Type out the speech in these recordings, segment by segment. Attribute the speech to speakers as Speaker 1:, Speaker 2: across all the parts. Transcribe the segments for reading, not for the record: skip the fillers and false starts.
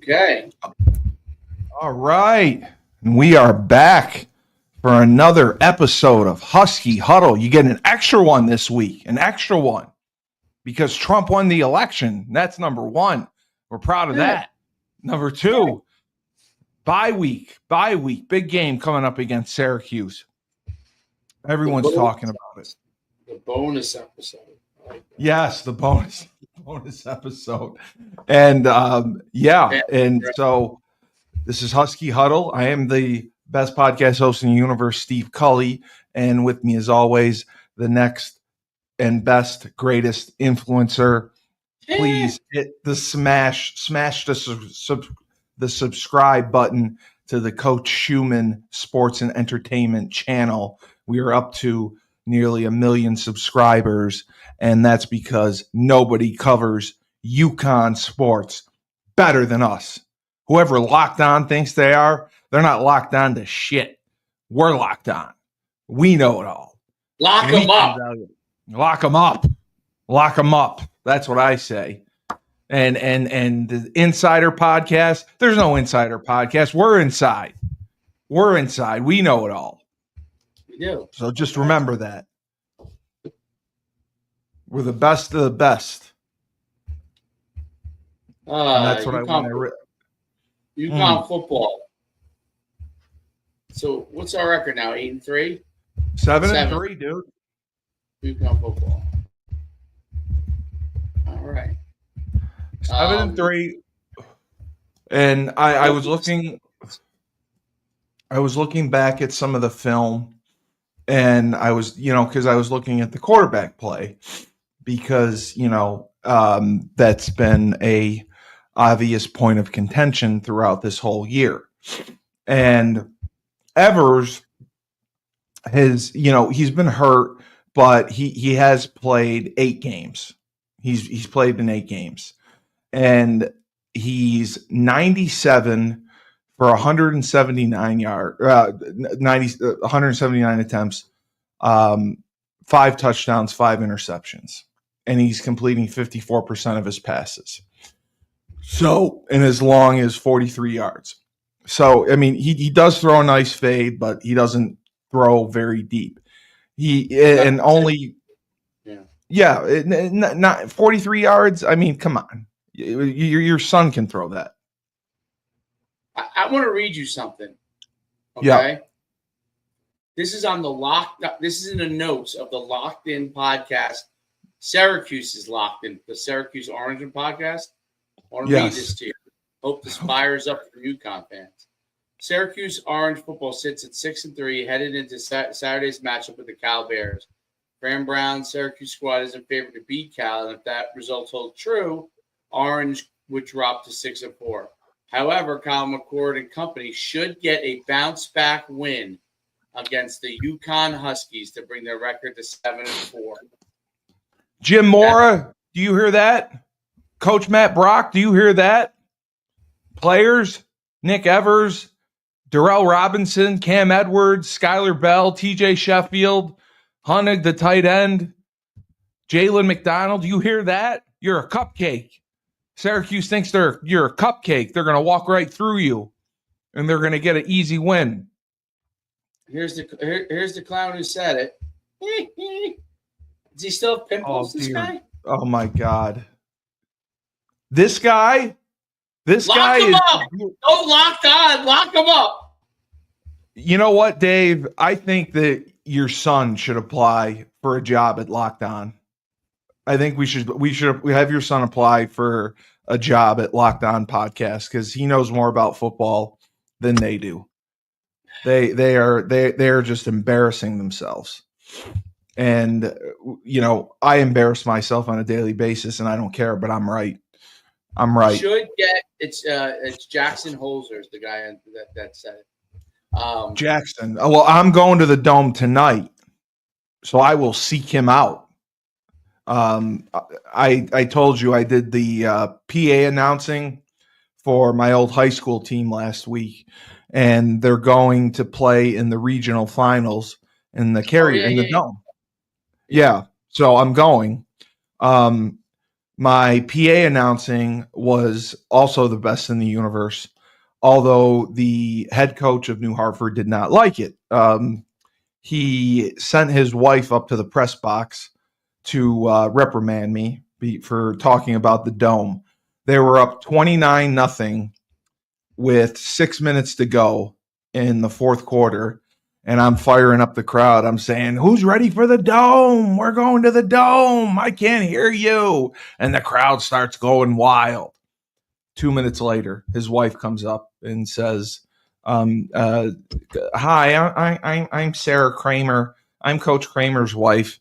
Speaker 1: Okay.
Speaker 2: All right. And we are back for another episode of Husky Huddle. You get an extra one this week, an extra one, because Trump won the election. That's number one. We're proud of that. Number two, bye week, big game coming up against Syracuse. Everyone's talking about it.
Speaker 1: The bonus episode.
Speaker 2: Yes, the bonus episode. And so this is Husky Huddle. I am the best podcast host in the universe, Steve Cully, and with me as always, the next and best, greatest influencer. Please hit the smash the subscribe button to the Coach Schuman Sports and Entertainment channel. We are up to nearly 1 million subscribers, and that's because nobody covers Uconn sports better than us. Whoever Locked On thinks they are, they're not locked on to shit. We're locked on. We know it all.
Speaker 1: Lock them up.
Speaker 2: Lock them up. Lock them up. That's what I say. And the Insider podcast, there's no Insider podcast. We're inside. We know it all.
Speaker 1: We do.
Speaker 2: So just remember that. We're the best of the best. That's what I want to
Speaker 1: Uconn football. So what's our record now? 8-3?
Speaker 2: 7-3, dude.
Speaker 1: Uconn football. All right.
Speaker 2: 7-3. And I was looking back at some of the film, and I was, because I was looking at the quarterback play, because that's been a obvious point of contention throughout this whole year. And Evers has, he's been hurt, but he has played 8 games. He's played in 8 games, and he's 97 for 179 179 attempts, 5 touchdowns, 5 interceptions, and he's completing 54% of his passes. So, and as long as 43 yards. So, I mean, he does throw a nice fade, but he doesn't throw very deep. Not 43 yards. I mean, come on. Your son can throw that.
Speaker 1: I want to read you something. Okay.
Speaker 2: Yeah.
Speaker 1: This is on this is in the notes of the Locked In podcast. Syracuse is locked in. The Syracuse Orange podcast. I want to read this to you. Hope this fires up for Uconn fans. Syracuse Orange football sits at 6-3, headed into Saturday's matchup with the Cal Bears. Fran Brown's Syracuse squad is in favor to beat Cal, and if that result holds true, Orange would drop to 6-4. However, Kyle McCord and company should get a bounce-back win against the Uconn Huskies to bring their record to 7-4.
Speaker 2: Jim Mora, do you hear that? Coach Matt Brock, do you hear that? Players, Nick Evers, Darrell Robinson, Cam Edwards, Skylar Bell, TJ Sheffield, Hunnig, the tight end, Jalen McDonald, do you hear that? You're a cupcake. Syracuse thinks you're a cupcake. They're going to walk right through you, and they're going to get an easy win.
Speaker 1: Here's the clown who said it. Does he still have pimples, this guy?
Speaker 2: Oh, my God. This guy?
Speaker 1: Lock him up. Don't lock on. Lock him up.
Speaker 2: You know what, Dave? I think that your son should apply for a job at Locked On. I think we should have your son apply for a job at Locked On Podcast, because he knows more about football than they do. They are just embarrassing themselves. And I embarrass myself on a daily basis, and I don't care, but I'm right.
Speaker 1: Should get it's Jackson Holzer is the guy that said it.
Speaker 2: Jackson. Well, I'm going to the Dome tonight, so I will seek him out. I told you I did the PA announcing for my old high school team last week, and they're going to play in the regional finals in the Dome. Yeah, so I'm going. My PA announcing was also the best in the universe, although the head coach of New Hartford did not like it. He sent his wife up to the press box to reprimand me for talking about the dome. They were up 29-0 with 6 minutes to go in the fourth quarter. And I'm firing up the crowd. I'm saying, who's ready for the dome? We're going to the dome. I can't hear you. And the crowd starts going wild. 2 minutes later, his wife comes up and says, hi, I'm Sarah Kramer. I'm Coach Kramer's wife.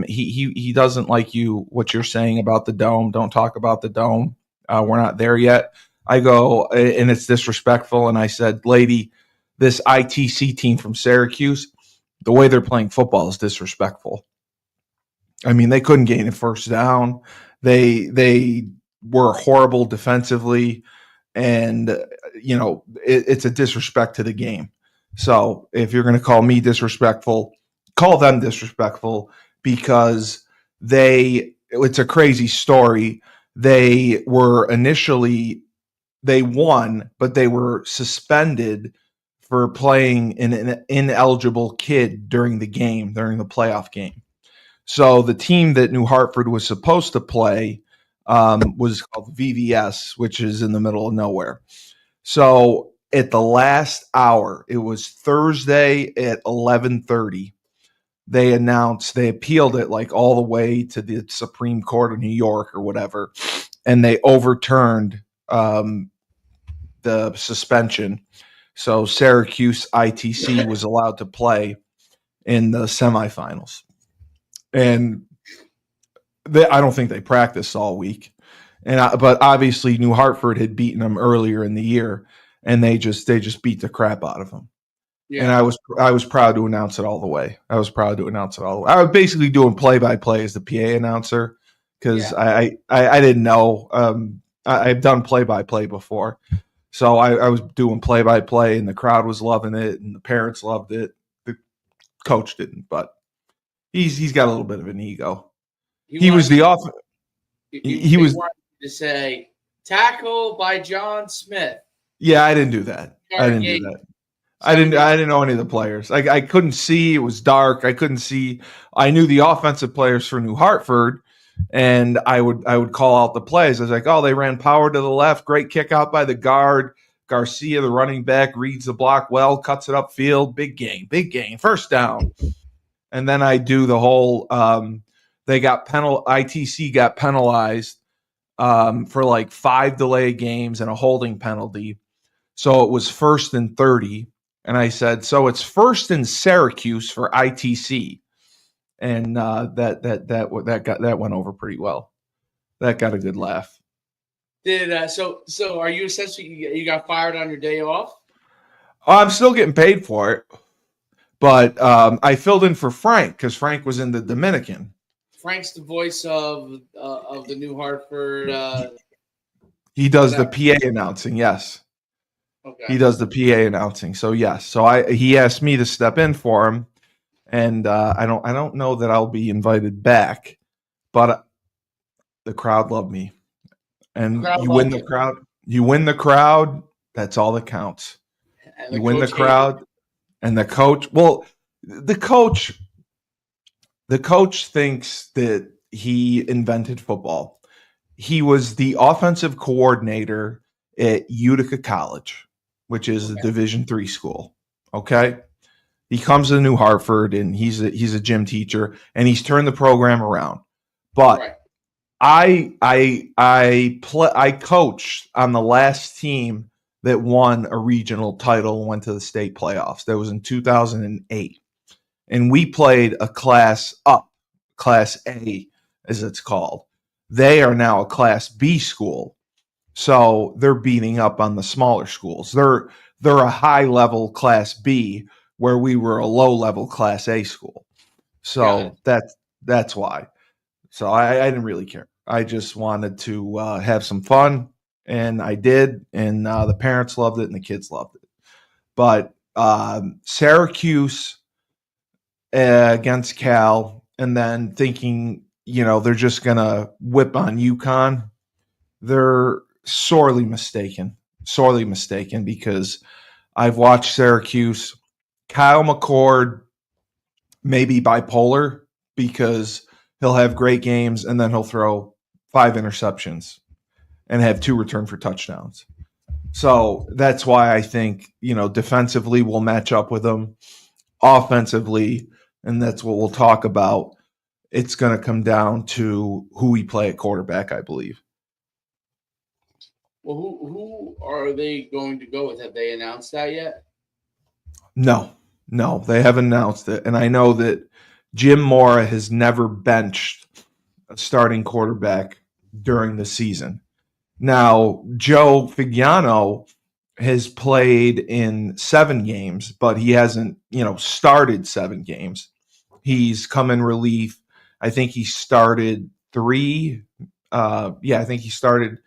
Speaker 2: He doesn't like what you're saying about the dome. Don't talk about the dome. We're not there yet. I go, and it's disrespectful. And I said, lady, this ITC team from Syracuse, the way they're playing football is disrespectful. I mean, they couldn't gain a first down. They were horrible defensively, and it's a disrespect to the game. So if you're going to call me disrespectful, call them disrespectful, because it's a crazy story. They won, but they were suspended for playing an ineligible kid during the playoff game. So the team that New Hartford was supposed to play was called VVS, which is in the middle of nowhere. So at the last hour, it was Thursday at 11:30. They appealed it like all the way to the Supreme Court of New York or whatever, and they overturned the suspension. So Syracuse ITC was allowed to play in the semifinals. And I don't think they practiced all week. But obviously New Hartford had beaten them earlier in the year, and they just beat the crap out of them. Yeah. And I was proud to announce it all the way. I was basically doing play-by-play as the PA announcer, because I didn't know. I've done play-by-play before. So I was doing play-by-play, and the crowd was loving it, and the parents loved it. The coach didn't, but he's got a little bit of an ego. He was the off. He was
Speaker 1: to say tackle by John Smith.
Speaker 2: Yeah, I didn't do that. I didn't know any of the players. I couldn't see. It was dark. I couldn't see. I knew the offensive players for New Hartford, and I would call out the plays. I was like, oh, they ran power to the left. Great kick out by the guard. Garcia, the running back, reads the block well, cuts it upfield. Big gain. First down. And then I do the whole ITC got penalized for like 5 delay games and a holding penalty. So it was 1st and 30. And I said, so it's 1st and Syracuse for ITC. And that went over pretty well. That got a good laugh.
Speaker 1: So are you essentially, you got fired on your day off?
Speaker 2: I'm still getting paid for it. But I filled in for Frank because Frank was in the Dominican.
Speaker 1: Frank's the voice of the New Hartford.
Speaker 2: He does the PA announcing, yes. Okay. He does the PA announcing, so yes. So he asked me to step in for him, and I don't know that I'll be invited back, but the crowd loved me, and you win the crowd. That's all that counts. You win the crowd. And the coach, the coach thinks that he invented football. He was the offensive coordinator at Utica College, which is a Division III school. Okay. He comes to New Hartford, and he's a gym teacher, and he's turned the program around. But I coached on the last team that won a regional title and went to the state playoffs. That was in 2008. And we played a class up, Class A, as it's called. They are now a Class B school. So they're beating up on the smaller schools. They're a high-level Class B, where we were a low-level Class A school. So that's why. So I didn't really care. I just wanted to have some fun. And I did, and the parents loved it, and the kids loved it. But Syracuse against Cal, and then thinking they're just going to whip on UConn. They're sorely mistaken because I've watched Syracuse. Kyle McCord may be bipolar because he'll have great games and then he'll throw 5 interceptions and have 2 return for touchdowns. So that's why I think, defensively we'll match up with them. Offensively, and that's what we'll talk about, it's going to come down to who we play at quarterback, I believe.
Speaker 1: Well, who are they going to go with? Have they announced that yet?
Speaker 2: No, they haven't announced it. And I know that Jim Mora has never benched a starting quarterback during the season. Now, Joe Figiano has played in 7 games, but he hasn't, started 7 games. He's come in relief. I think he started 3. I think he started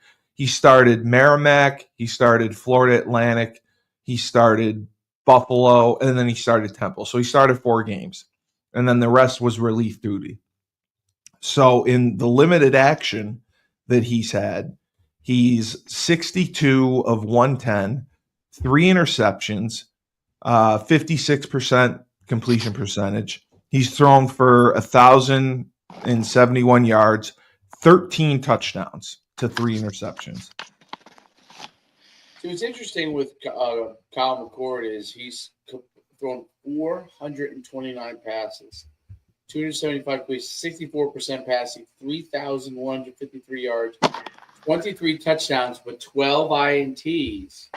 Speaker 2: Merrimack, he started Florida Atlantic, he started Buffalo, and then he started Temple. So he started 4 games. And then the rest was relief duty. So in the limited action that he's had, he's 62 of 110, 3 interceptions, 56% completion percentage. He's thrown for 1,071 yards, 13 touchdowns to 3 interceptions.
Speaker 1: So what's interesting with Kyle McCord is he's thrown 429 passes, 275 plays, 64% passing, 3,153 yards, 23 touchdowns, but 12 INTs.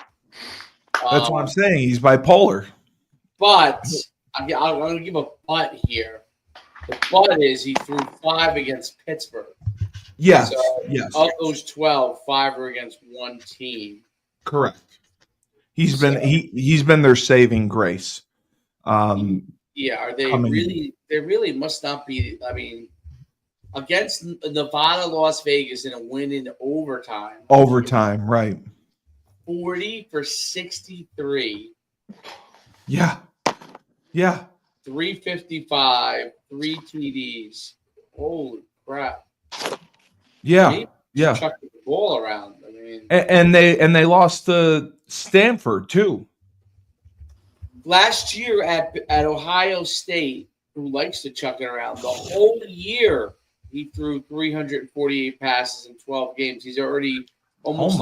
Speaker 2: That's what I'm saying. He's bipolar.
Speaker 1: But I'm going to give a but here. The but is he threw 5 against Pittsburgh.
Speaker 2: Yes.
Speaker 1: So of those 12, 5 are against one team.
Speaker 2: Correct. He's been their saving grace.
Speaker 1: Are they really? They really must not be. I mean, against Nevada, Las Vegas in a win in overtime.
Speaker 2: Overtime, right?
Speaker 1: 40 for 63.
Speaker 2: Yeah.
Speaker 1: 355, 3 TDs. Holy crap!
Speaker 2: Yeah.
Speaker 1: Chucking the ball around. I mean,
Speaker 2: and they lost to Stanford too.
Speaker 1: Last year at Ohio State, who likes to chuck it around, the whole year he threw 348 passes in 12 games. He's already almost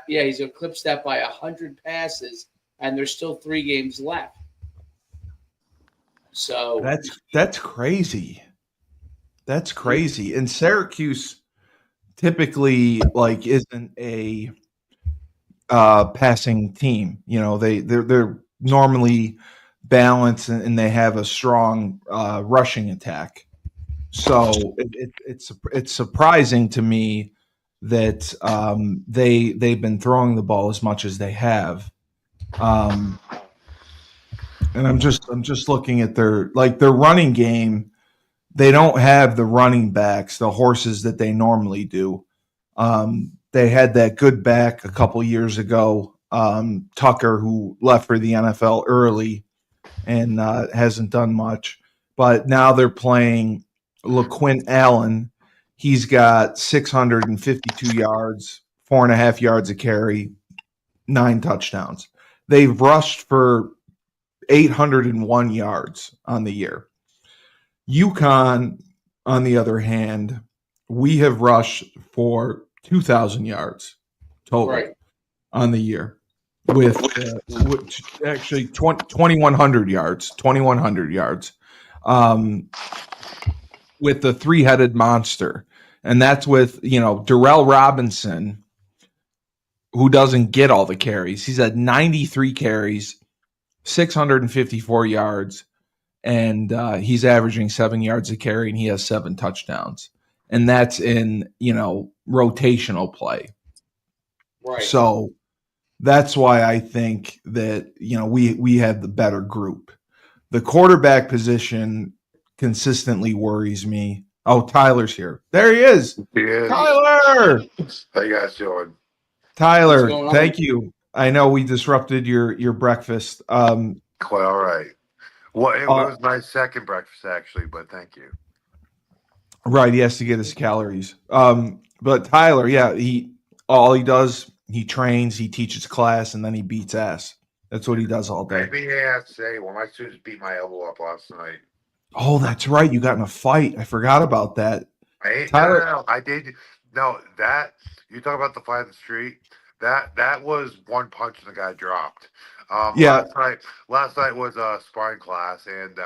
Speaker 1: he's eclipsed that by 100 passes, and there's still 3 games left. So
Speaker 2: that's crazy. That's crazy. And Syracuse typically isn't a passing team. They're normally balanced and they have a strong rushing attack. So it's surprising to me that they've been throwing the ball as much as they have. And I'm just looking at their running game. They don't have the running backs, the horses that they normally do. They had that good back a couple years ago, Tucker, who left for the NFL early and hasn't done much. But now they're playing LaQuint Allen. He's got 652 yards, 4.5 yards a carry, 9 touchdowns. They've rushed for 801 yards on the year. Uconn, on the other hand, we have rushed for 2,000 yards total on the year, with actually 2,100 yards, with the 3-headed monster, and that's with Darrell Robinson, who doesn't get all the carries. He's had 93 carries, 654 yards. And he's averaging 7 yards a carry, and he has 7 touchdowns. And that's in, rotational play.
Speaker 1: Right.
Speaker 2: So that's why I think that, we have the better group. The quarterback position consistently worries me. Oh, Tyler's here. There he is. Tyler!
Speaker 3: How you guys doing?
Speaker 2: Tyler, thank you. I know we disrupted your breakfast.
Speaker 3: Quite all right. Well, it was my second breakfast, actually, but thank you.
Speaker 2: Right, he has to get his calories. But Tyler, yeah, he does, he trains, he teaches class, and then he beats ass. That's what he does all day.
Speaker 3: Maybe I have to say, well, my students beat my elbow up last night.
Speaker 2: Oh, that's right. You got in a fight. I forgot about that.
Speaker 3: I ain't,
Speaker 2: Tyler,
Speaker 3: no. I did. No, that you talk about the fight in the street. That was one punch and the guy dropped.
Speaker 2: yeah.
Speaker 3: Last night was a sparring class, and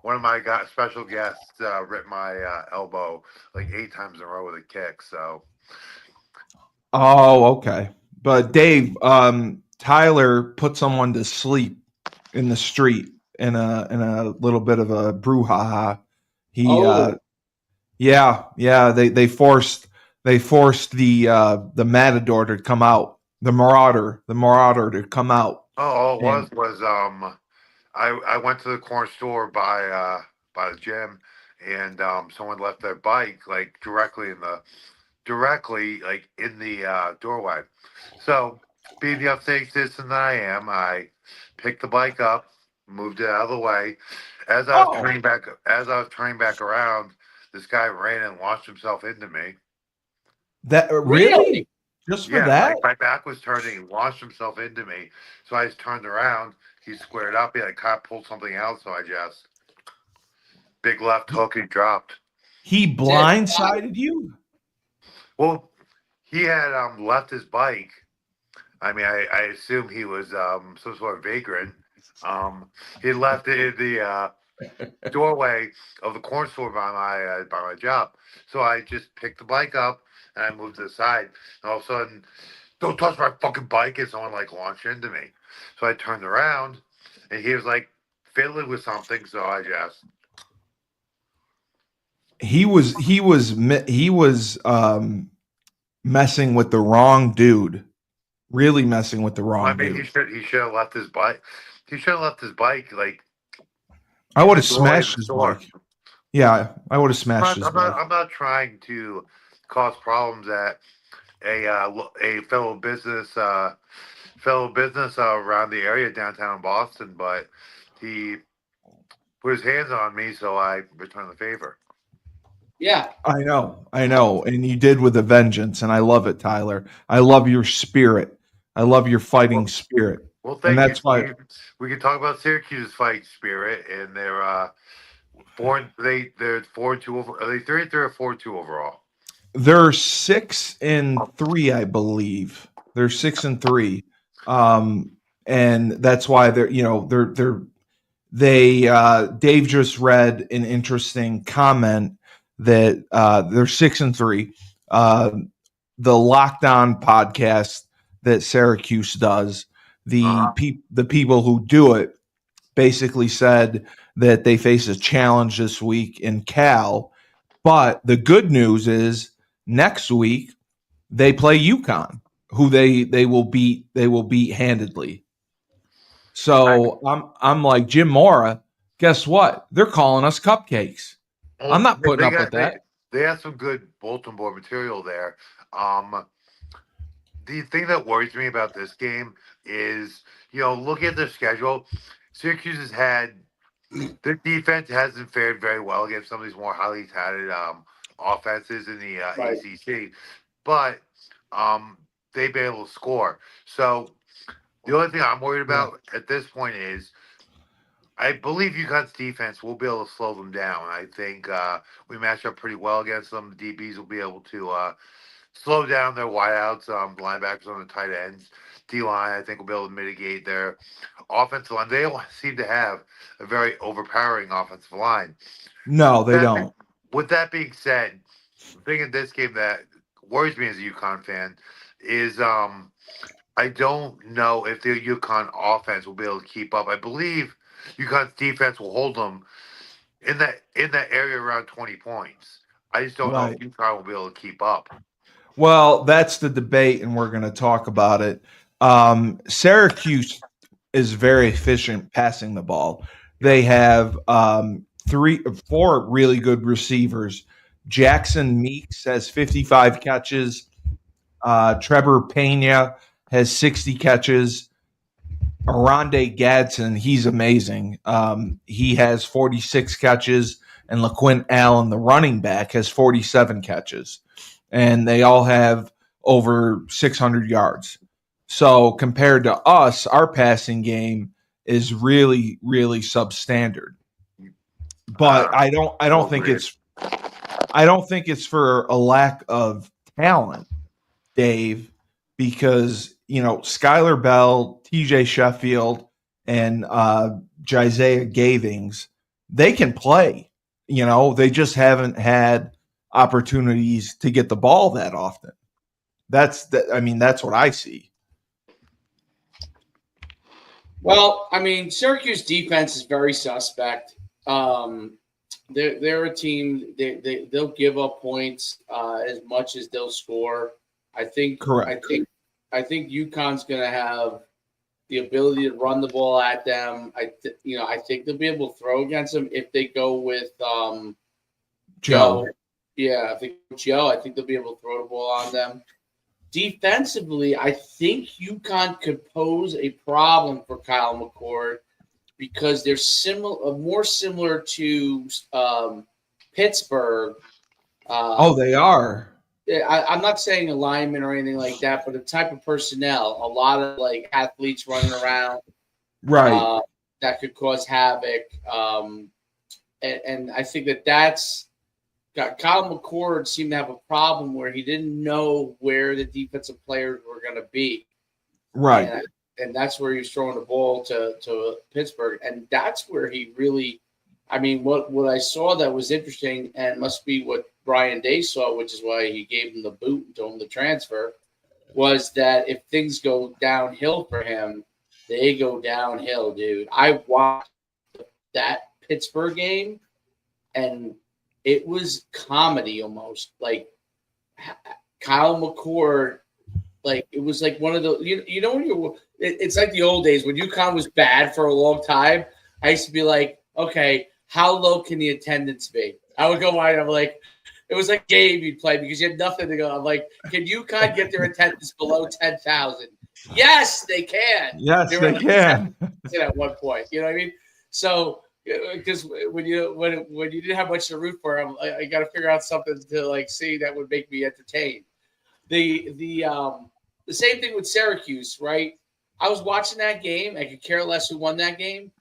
Speaker 3: one of my special guests ripped my elbow like 8 times in a row with a kick. So
Speaker 2: Oh, okay. But Dave, Tyler put someone to sleep in the street in a little bit of a brouhaha. He
Speaker 1: Oh,
Speaker 2: yeah, they forced the matador to come out, the marauder to come out.
Speaker 3: all it
Speaker 2: And
Speaker 3: was I went to the corner store by the gym, and someone left their bike like directly like in the doorway. So, being the upstate citizen that I am, I picked the bike up, moved it out of the way.
Speaker 2: oh,
Speaker 3: As I was turning back around, this guy ran and launched himself into me.
Speaker 2: that really?
Speaker 1: really?
Speaker 2: Just for
Speaker 3: Yeah,
Speaker 2: that?
Speaker 3: like my back was turning, he launched himself into me. So I just turned around. He squared up. He like kind of pulled something out. So I just big left hook. He dropped.
Speaker 2: He
Speaker 1: Dead.
Speaker 2: blindsided you?
Speaker 3: Well, he had left his bike. I mean, I assume he was some sort of vagrant. He left it in the doorway of the corn store by my job. So I just picked the bike up and I moved to the side. And all of a sudden, don't touch my fucking bike! And someone like launched into me. So I turned around and he was like fiddling with something. So I just
Speaker 2: He was messing with the wrong dude. Really messing with the
Speaker 3: I
Speaker 2: wrong
Speaker 3: mean,
Speaker 2: dude.
Speaker 3: he should have left his bike. He should have left his bike like
Speaker 2: I
Speaker 3: in
Speaker 2: would
Speaker 3: the
Speaker 2: have
Speaker 3: doorway of
Speaker 2: smashed
Speaker 3: the
Speaker 2: his
Speaker 3: store.
Speaker 2: bike. Yeah, I would have smashed his bike.
Speaker 3: I'm not trying to cause problems at a fellow business around the area downtown Boston, but he put his hands on me, so I returned the favor.
Speaker 1: Yeah.
Speaker 2: I know, and you did with a vengeance, and I love it, Tyler. I love your spirit. I love your fighting
Speaker 3: Well,
Speaker 2: spirit,
Speaker 3: well,
Speaker 2: and
Speaker 3: thank you,
Speaker 2: that's why
Speaker 3: Steve. We can talk about Syracuse's fight spirit, and they're 4-2 over. Are they 3-3 or 4-2 overall?
Speaker 2: they're 6-3, I believe. They're 6-3, um, and that's why Dave just read an interesting comment that they're 6-3. Uh, the Lockdown podcast that Syracuse does,
Speaker 3: Uh-huh.
Speaker 2: the people who do it basically said that they face a challenge this week in Cal. But the good news is next week they play Uconn, who they will beat. They will beat handedly.
Speaker 3: I,
Speaker 2: So I'm like Jim Mora. Guess what? They're calling us cupcakes. I'm
Speaker 3: well,
Speaker 2: not putting
Speaker 3: they
Speaker 2: up with
Speaker 3: got
Speaker 2: that.
Speaker 3: they have some good bulletin board material there. Um, the thing that worries me about this game is, looking at their schedule, Syracuse has had their defense hasn't fared very well against some of these more highly touted offenses in the
Speaker 1: Right.
Speaker 3: ACC, but they've been able to score. So the only thing I'm worried
Speaker 2: Yeah.
Speaker 3: about at this point is I believe UConn's defense will be able to slow them down. I think we match up pretty well against them. The DBs will be able to slow down their wideouts, linebackers on the tight ends. D line, I think, will be able to mitigate their offensive line. They don't seem to have a very overpowering offensive line.
Speaker 2: No, they
Speaker 3: That,
Speaker 2: don't.
Speaker 3: with that being said, the thing in this game that worries me as a UConn fan is I don't know if the UConn offense will be able to keep up. I believe UConn's defense will hold them in that area around 20 points. I just don't know if
Speaker 2: Right.
Speaker 3: UConn will be able to keep up.
Speaker 2: Well, that's the debate, and we're going to talk about it. Syracuse is very efficient passing the ball. They have 4 really good receivers. Jackson Meeks has 55 catches. Trevor Pena has 60 catches. Arande Gadsden, he's amazing. He has 46 catches. and LaQuint Allen, the running back, has 47 catches, and they all have over 600 yards. So compared to us, our passing game is really, really substandard. But I don't think it's for a lack of talent, Dave, because Skylar Bell, TJ Sheffield, and Jisiah Gavings, they can play. They just haven't had opportunities to get the ball that often. That's what I see.
Speaker 1: Well, Syracuse defense is very suspect. They're a team. They'll give up points as much as they'll score. I think.
Speaker 2: Correct.
Speaker 1: I think UConn's going to have the ability to run the ball at them. I think they'll be able to throw against them if they go with Joe. Yeah, I think they'll be able to throw the ball on them. Defensively, I think UConn could pose a problem for Kyle McCord because they're more similar to Pittsburgh.
Speaker 2: They are.
Speaker 1: I'm not saying alignment or anything like that, but the type of personnel, a lot of like athletes running around,
Speaker 2: right,
Speaker 1: that could cause havoc. And I think that's Kyle McCord seemed to have a problem where he didn't know where the defensive players were going to be.
Speaker 2: Right.
Speaker 1: And that's where he was throwing the ball to Pittsburgh. And that's where he really, what I saw that was interesting and must be what Brian Day saw, which is why he gave him the boot and told him to transfer, was that if things go downhill for him, they go downhill, dude. I watched that Pittsburgh game, and it was comedy almost. Like Kyle McCord, like it was like one of those. When it's like the old days when UConn was bad for a long time. I used to be like, okay, how low can the attendance be? I would go wide. I'm like, it was like game you'd play because you had nothing to go. I'm like, can UConn get their attendance below 10,000? Yes, they can.
Speaker 2: Yes, they can.
Speaker 1: At one point, you know what I mean? So. Because when you didn't have much to root for, I got to figure out something to like see that would make me entertained. The same thing with Syracuse, right? I was watching that game. I could care less who won that game,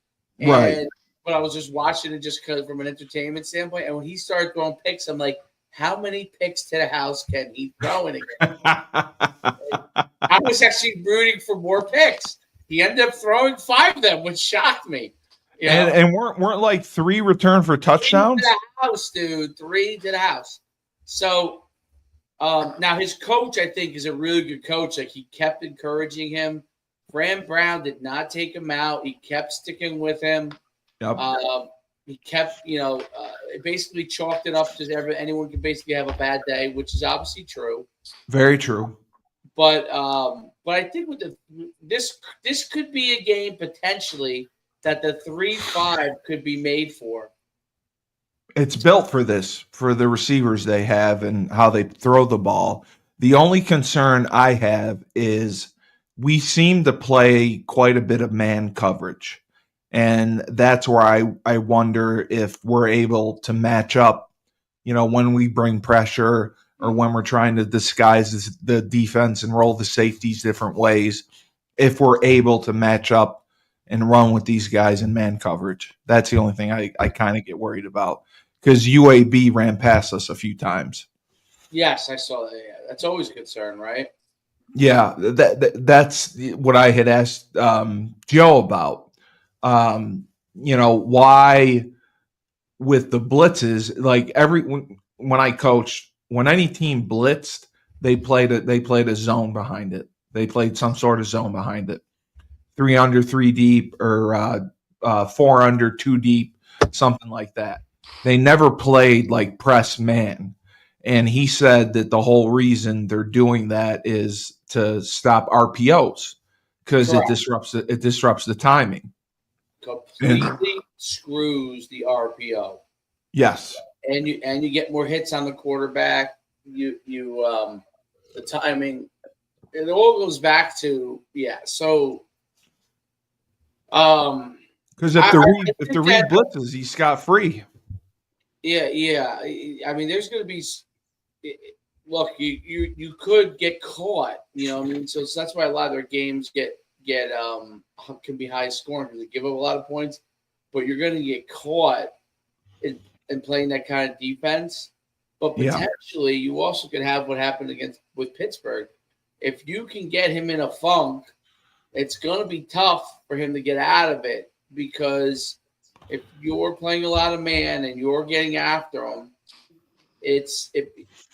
Speaker 2: right?
Speaker 1: But I was just watching it just because from an entertainment standpoint. And when he started throwing picks, I'm like, how many picks to the house can he throw in a game? I was actually rooting for more picks. He ended up throwing 5 of them, which shocked me.
Speaker 2: Yeah. And weren't like 3 return for touchdowns?
Speaker 1: 3 to the house, dude. 3 to the house. So now his coach, I think, is a really good coach. Like he kept encouraging him. Fran Brown did not take him out. He kept sticking with him.
Speaker 2: Yep.
Speaker 1: He kept, basically chalked it up to anyone could basically have a bad day, which is obviously true.
Speaker 2: Very true.
Speaker 1: But I think with this could be a game potentially that the 3-5 could be made for.
Speaker 2: It's built for this, for the receivers they have and how they throw the ball. The only concern I have is we seem to play quite a bit of man coverage. And that's where I wonder if we're able to match up, when we bring pressure or when we're trying to disguise the defense and roll the safeties different ways, if we're able to match up and run with these guys in man coverage. That's the only thing I kind of get worried about because UAB ran past us a few times.
Speaker 1: Yes, I saw that. Yeah. That's always a concern, right?
Speaker 2: Yeah, that's what I had asked Joe about. Why with the blitzes, like when I coached, when any team blitzed, they played a zone behind it. They played some sort of zone behind it. 3 under 3 deep or 4 under 2 deep, something like that. They never played like press man. And he said that the whole reason they're doing that is to stop RPOs because it disrupts the timing.
Speaker 1: Completely screws the RPO.
Speaker 2: Yes.
Speaker 1: And you get more hits on the quarterback. The timing, it all goes back to so
Speaker 2: because if the Reed blitzes, he's scot free.
Speaker 1: Yeah. I mean, there's going to be. Look, you could get caught. You know what I mean? So that's why a lot of their games can be high scoring because they give up a lot of points. But you're going to get caught in playing that kind of defense. But potentially, you also could have what happened with Pittsburgh. If you can get him in a funk, it's going to be tough for him to get out of it because if you're playing a lot of man and you're getting after him,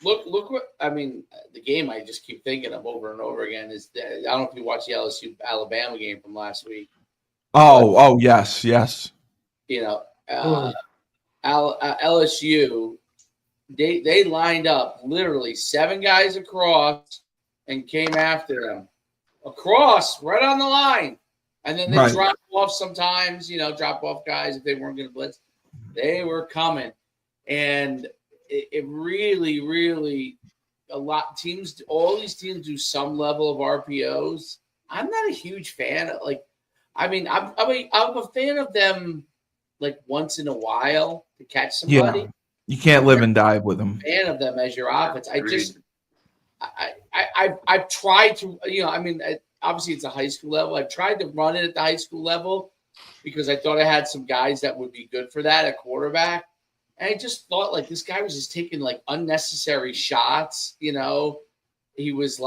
Speaker 1: look what I mean. The game I just keep thinking of over and over again is that I don't know if you watched the LSU Alabama game from last week.
Speaker 2: Yes.
Speaker 1: You know, LSU. They lined up literally 7 guys across and came after them across right on the line, and then they drop off sometimes. Drop off guys if they weren't going to blitz. They were coming, and it really, really all these teams do some level of RPOs. I'm not a huge fan of I'm a fan of them like once in a while to catch somebody.
Speaker 2: Yeah. You can't live and die with them.
Speaker 1: Fan of them as your offense. I've tried to, obviously it's a high school level. I've tried to run it at the high school level because I thought I had some guys that would be good for that at quarterback. And I just thought this guy was just taking unnecessary shots. He was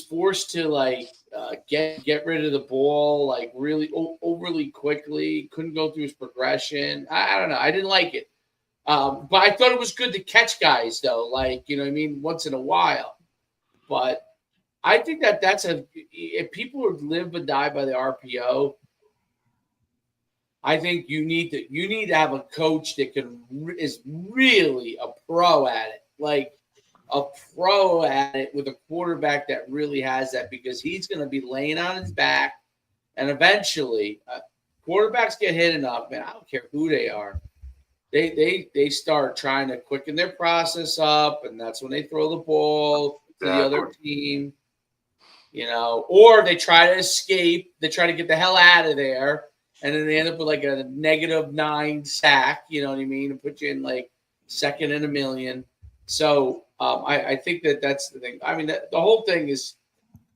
Speaker 1: forced to get rid of the ball really overly quickly. Couldn't go through his progression. I don't know. I didn't like it. But I thought it was good to catch guys though, once in a while. But I think that's if people would live and die by the RPO, I think you need to have a coach that is really a pro at it, a pro at it with a quarterback that really has that because he's going to be laying on his back, and eventually, quarterbacks get hit enough, man. I don't care who they are. They start trying to quicken their process up, and that's when they throw the ball to the other team, or they try to escape. They try to get the hell out of there, and then they end up with a -9 sack, you know what I mean, and put you in second in a million. So I think that's the thing. I mean, the whole thing is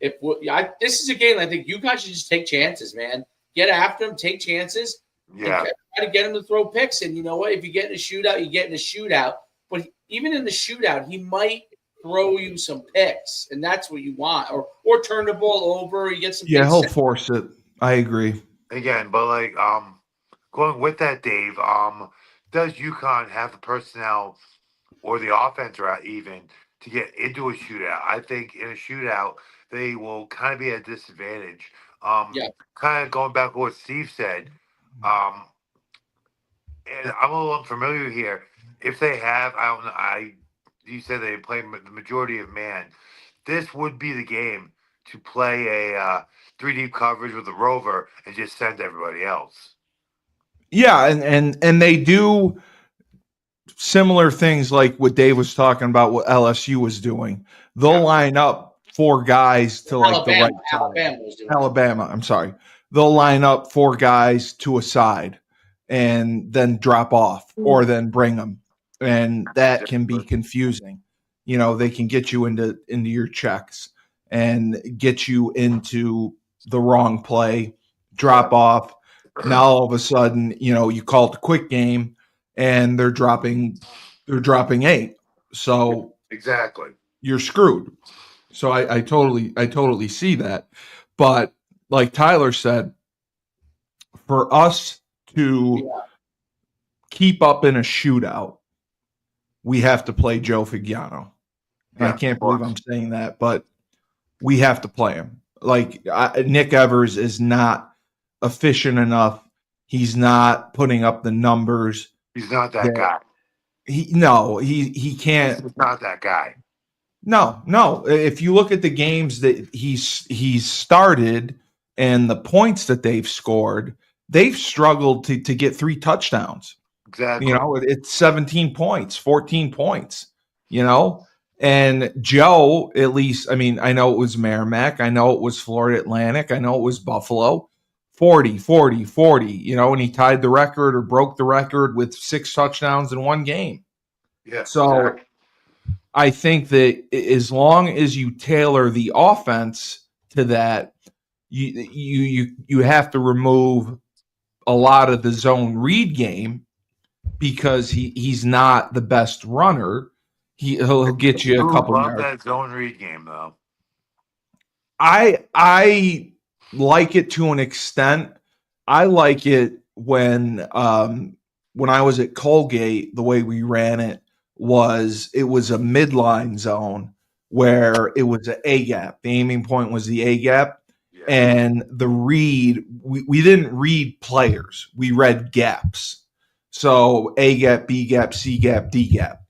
Speaker 1: this is a game I think you guys should just take chances, man. Get after them, take chances.
Speaker 3: Yeah.
Speaker 1: Try to get him to throw picks. And you know what? If you get in a shootout, you get in a shootout. But even in the shootout, he might throw you some picks. And that's what you want. Or turn the ball over. You get some
Speaker 2: picks. He'll force it. I agree.
Speaker 3: Again, but going with that, Dave, does UConn have the personnel or the offense even to get into a shootout? I think in a shootout, they will kind of be at a disadvantage. Kind of going back to what Steve said, and I'm a little unfamiliar here. If they have, I don't know. You said they play the majority of man. This would be the game to play a 3-deep coverage with a rover and just send everybody else.
Speaker 2: Yeah, and they do similar things like what Dave was talking about, what LSU was doing. They'll line up 4 guys to the right side. Alabama, I'm sorry. They'll line up 4 guys to a side and then drop off or then bring them. And that can be confusing. They can get you into your checks and get you into the wrong play, drop off. Now all of a sudden, you call it a quick game and they're dropping 8. So
Speaker 3: exactly,
Speaker 2: you're screwed. So I totally see that. But like Tyler said, for us to keep up in a shootout, we have to play Joe Figiano. I can't believe I'm saying that, but we have to play him. Nick Evers is not efficient enough. He's not putting up the numbers.
Speaker 3: He's not that guy.
Speaker 2: He can't.
Speaker 3: He's not that guy.
Speaker 2: No. If you look at the games that he's started and the points that they've scored, they've struggled to get 3 touchdowns.
Speaker 3: Exactly.
Speaker 2: It's 17 points, 14 points, and Joe, at least, I know it was Merrimack. I know it was Florida Atlantic. I know it was Buffalo. 40, 40, 40, and he tied the record or broke the record with 6 touchdowns in one game.
Speaker 3: Yeah.
Speaker 2: So
Speaker 3: exactly.
Speaker 2: I think that as long as you tailor the offense to that, you have to remove a lot of the zone read game because he's not the best runner. He'll get you a couple
Speaker 3: Love
Speaker 2: yards.
Speaker 3: that zone read game though.
Speaker 2: I like it to an extent. I like it when I was at Colgate, the way we ran it was a midline zone where it was an A gap. The aiming point was the A gap.
Speaker 3: Yeah.
Speaker 2: And the read, we didn't read players. We read gaps. So A gap, B gap, C gap, D gap.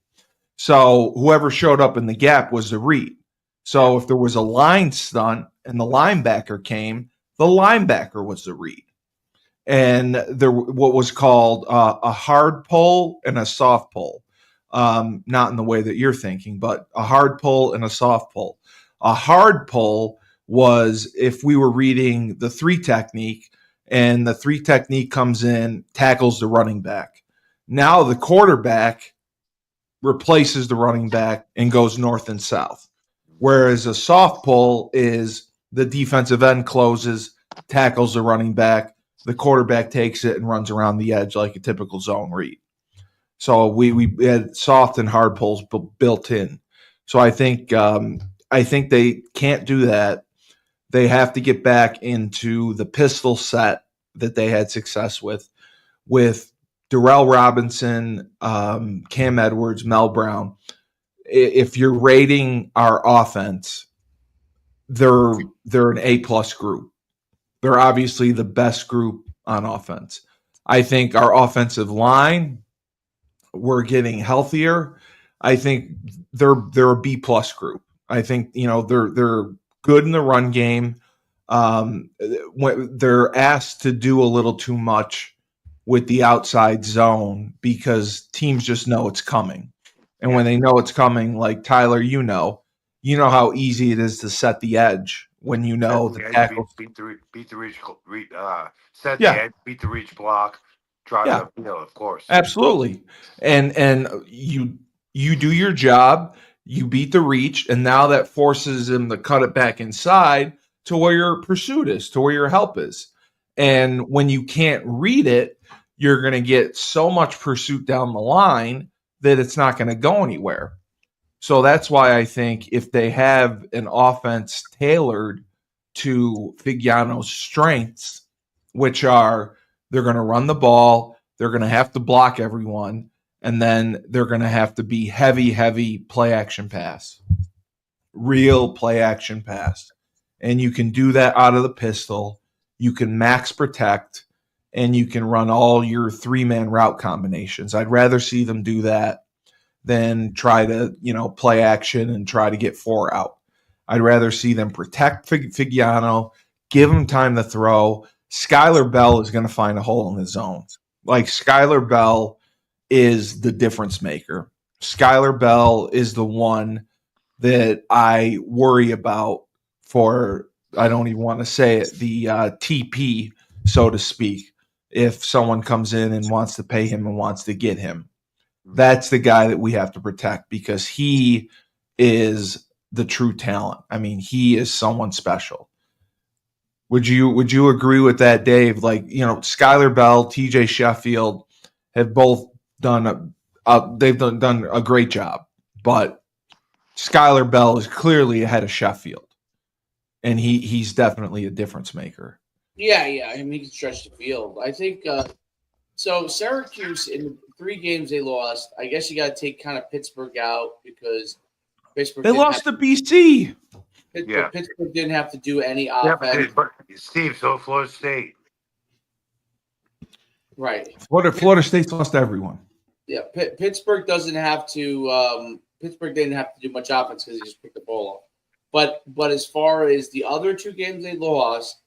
Speaker 2: So whoever showed up in the gap was the read. So if there was a line stunt and the linebacker came, the linebacker was the read. And there what was called a hard pull and a soft pull. Not in the way that you're thinking, but a hard pull and a soft pull. A hard pull was if we were reading the 3 technique and the 3 technique comes in, tackles the running back. Now the quarterback replaces the running back and goes north and south. Whereas a soft pull is the defensive end closes, tackles the running back, the quarterback takes it and runs around the edge like a typical zone read. So we had soft and hard pulls built in. So I think they can't do that. They have to get back into the pistol set that they had success with Darrell Robinson, Cam Edwards, Mel Brown. If you're rating our offense, they're an A+ group. They're obviously the best group on offense. I think our offensive line, we're getting healthier. I think they're a B+ group. I think they're good in the run game. They're asked to do a little too much with the outside zone because teams just know it's coming. And when they know it's coming, like Tyler, you know how easy it is to set the edge when you know the tackle.
Speaker 3: Beat the reach, set the edge, beat the reach block, drive up field, of course.
Speaker 2: Absolutely. And you do your job, you beat the reach, and now that forces him to cut it back inside to where your pursuit is, to where your help is. And when you can't read it, you're going to get so much pursuit down the line that it's not going to go anywhere. So that's why I think if they have an offense tailored to Figiano's strengths, which are they're going to run the ball, they're going to have to block everyone, and then they're going to have to be heavy play action pass, real play action pass. And you can do that out of the pistol. You can max protect, and you can run all your 3-man route combinations. I'd rather see them do that than try to, play action and try to get 4 out. I'd rather see them protect Figiano, give him time to throw. Skylar Bell is going to find a hole in the zone. Like, Skylar Bell is the difference maker. Skylar Bell is the one that I worry about for, I don't even want to say it, the TP, so to speak, if someone comes in and wants to pay him and wants to get him. That's the guy that we have to protect because he is the true talent. I mean, he is someone special. Would you agree with that, Dave? Like, Skylar Bell, TJ Sheffield have both done a great job, but Skylar Bell is clearly ahead of Sheffield, and he's definitely a difference maker.
Speaker 1: Yeah. I mean, he can stretch the field. I think so. Syracuse, in 3 games they lost. I guess you got to take kind of Pittsburgh out because Pittsburgh
Speaker 2: lost to BC.
Speaker 1: Pittsburgh didn't have to do any offense.
Speaker 3: But Steve, so Florida State.
Speaker 1: Right.
Speaker 2: Florida State's lost to everyone.
Speaker 1: Yeah, Pittsburgh doesn't have to. Pittsburgh didn't have to do much offense because he just picked the ball up. But as far as the other 2 games they lost,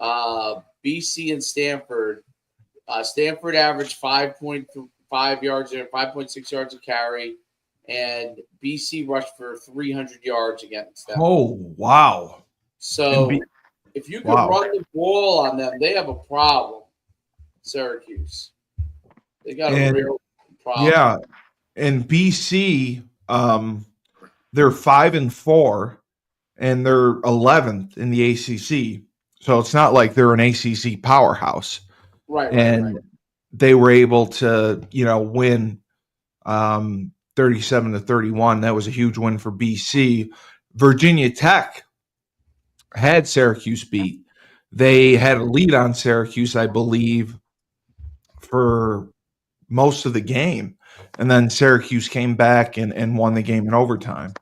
Speaker 1: BC and Stanford. Stanford averaged 5.5 yards there, 5.6 yards a carry, and BC rushed for 300 yards against them.
Speaker 2: Oh, wow.
Speaker 1: So If you can run the ball on them, they have a problem. Syracuse, they got a real problem.
Speaker 2: Yeah, and BC, they're 5-4, and they're 11th in the ACC. So it's not like they're an ACC powerhouse.
Speaker 1: Right.
Speaker 2: They were able to, win 37-31. That was a huge win for BC. Virginia Tech had Syracuse beat. They had a lead on Syracuse, I believe, for most of the game. And then Syracuse came back and won the game in overtime.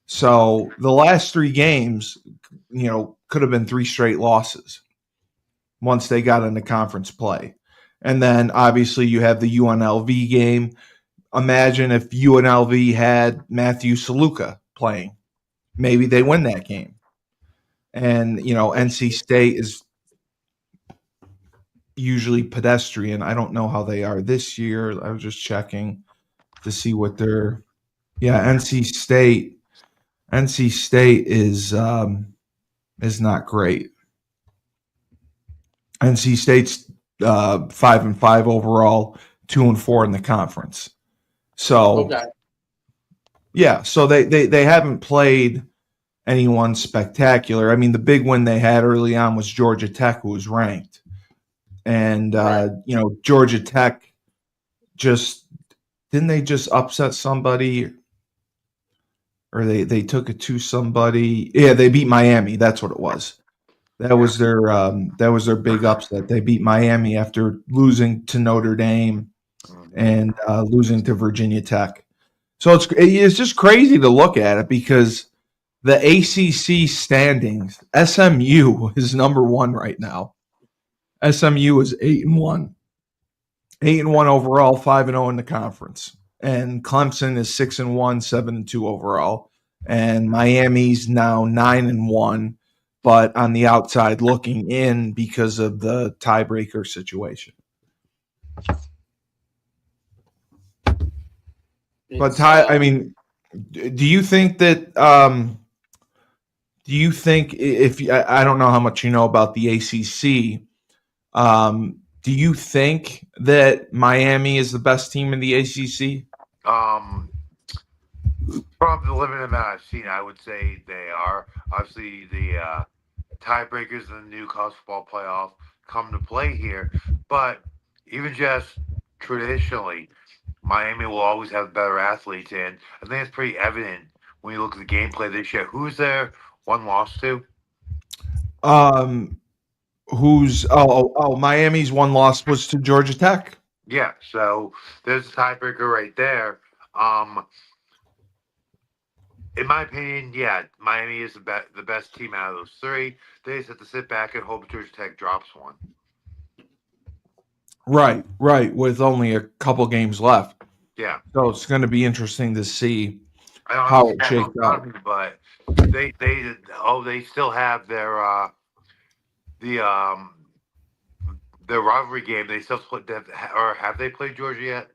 Speaker 2: So the last 3 games, could have been 3 straight losses once they got into conference play. And then obviously you have the UNLV game. Imagine if UNLV had Matthew Saluka playing. Maybe they win that game. And, NC State is usually pedestrian. I don't know how they are this year. I was just checking to see what they're. Yeah, NC State is not great. NC State's 5-5 overall, 2-4 in the conference. So yeah, so they haven't played anyone spectacular. I mean, the big win they had early on was Georgia Tech, who was ranked, and Georgia Tech didn't they just upset somebody, or they took it to somebody? Yeah, they beat Miami. That's what it was. That was their big upset. They beat Miami after losing to Notre Dame and losing to Virginia Tech. So it's just crazy to look at it because the ACC standings, SMU is number 1 right now. SMU is 8-1, 8-1 overall, 5-0 in the conference, and Clemson is 6-1, 7-2 overall, and Miami's now 9-1. But on the outside looking in because of the tiebreaker situation. But do you think that? Do you think if I don't know how much you know about the ACC? Do you think that Miami is the best team in the ACC?
Speaker 3: From the limited amount I've seen, I would say they are. Obviously, the tiebreakers in the new college football playoff come to play here. But even just traditionally, Miami will always have better athletes. And I think it's pretty evident when you look at the gameplay this year. Who's their one loss to?
Speaker 2: Miami's one loss was to Georgia Tech.
Speaker 3: Yeah, so there's a tiebreaker right there. In my opinion, yeah, Miami is the best team out of those 3. They just have to sit back and hope Georgia Tech drops one.
Speaker 2: Right, with only a couple games left.
Speaker 3: Yeah.
Speaker 2: So it's going to be interesting to see how it shakes out.
Speaker 3: But they still have their rivalry game. They still play, or have they played Georgia yet?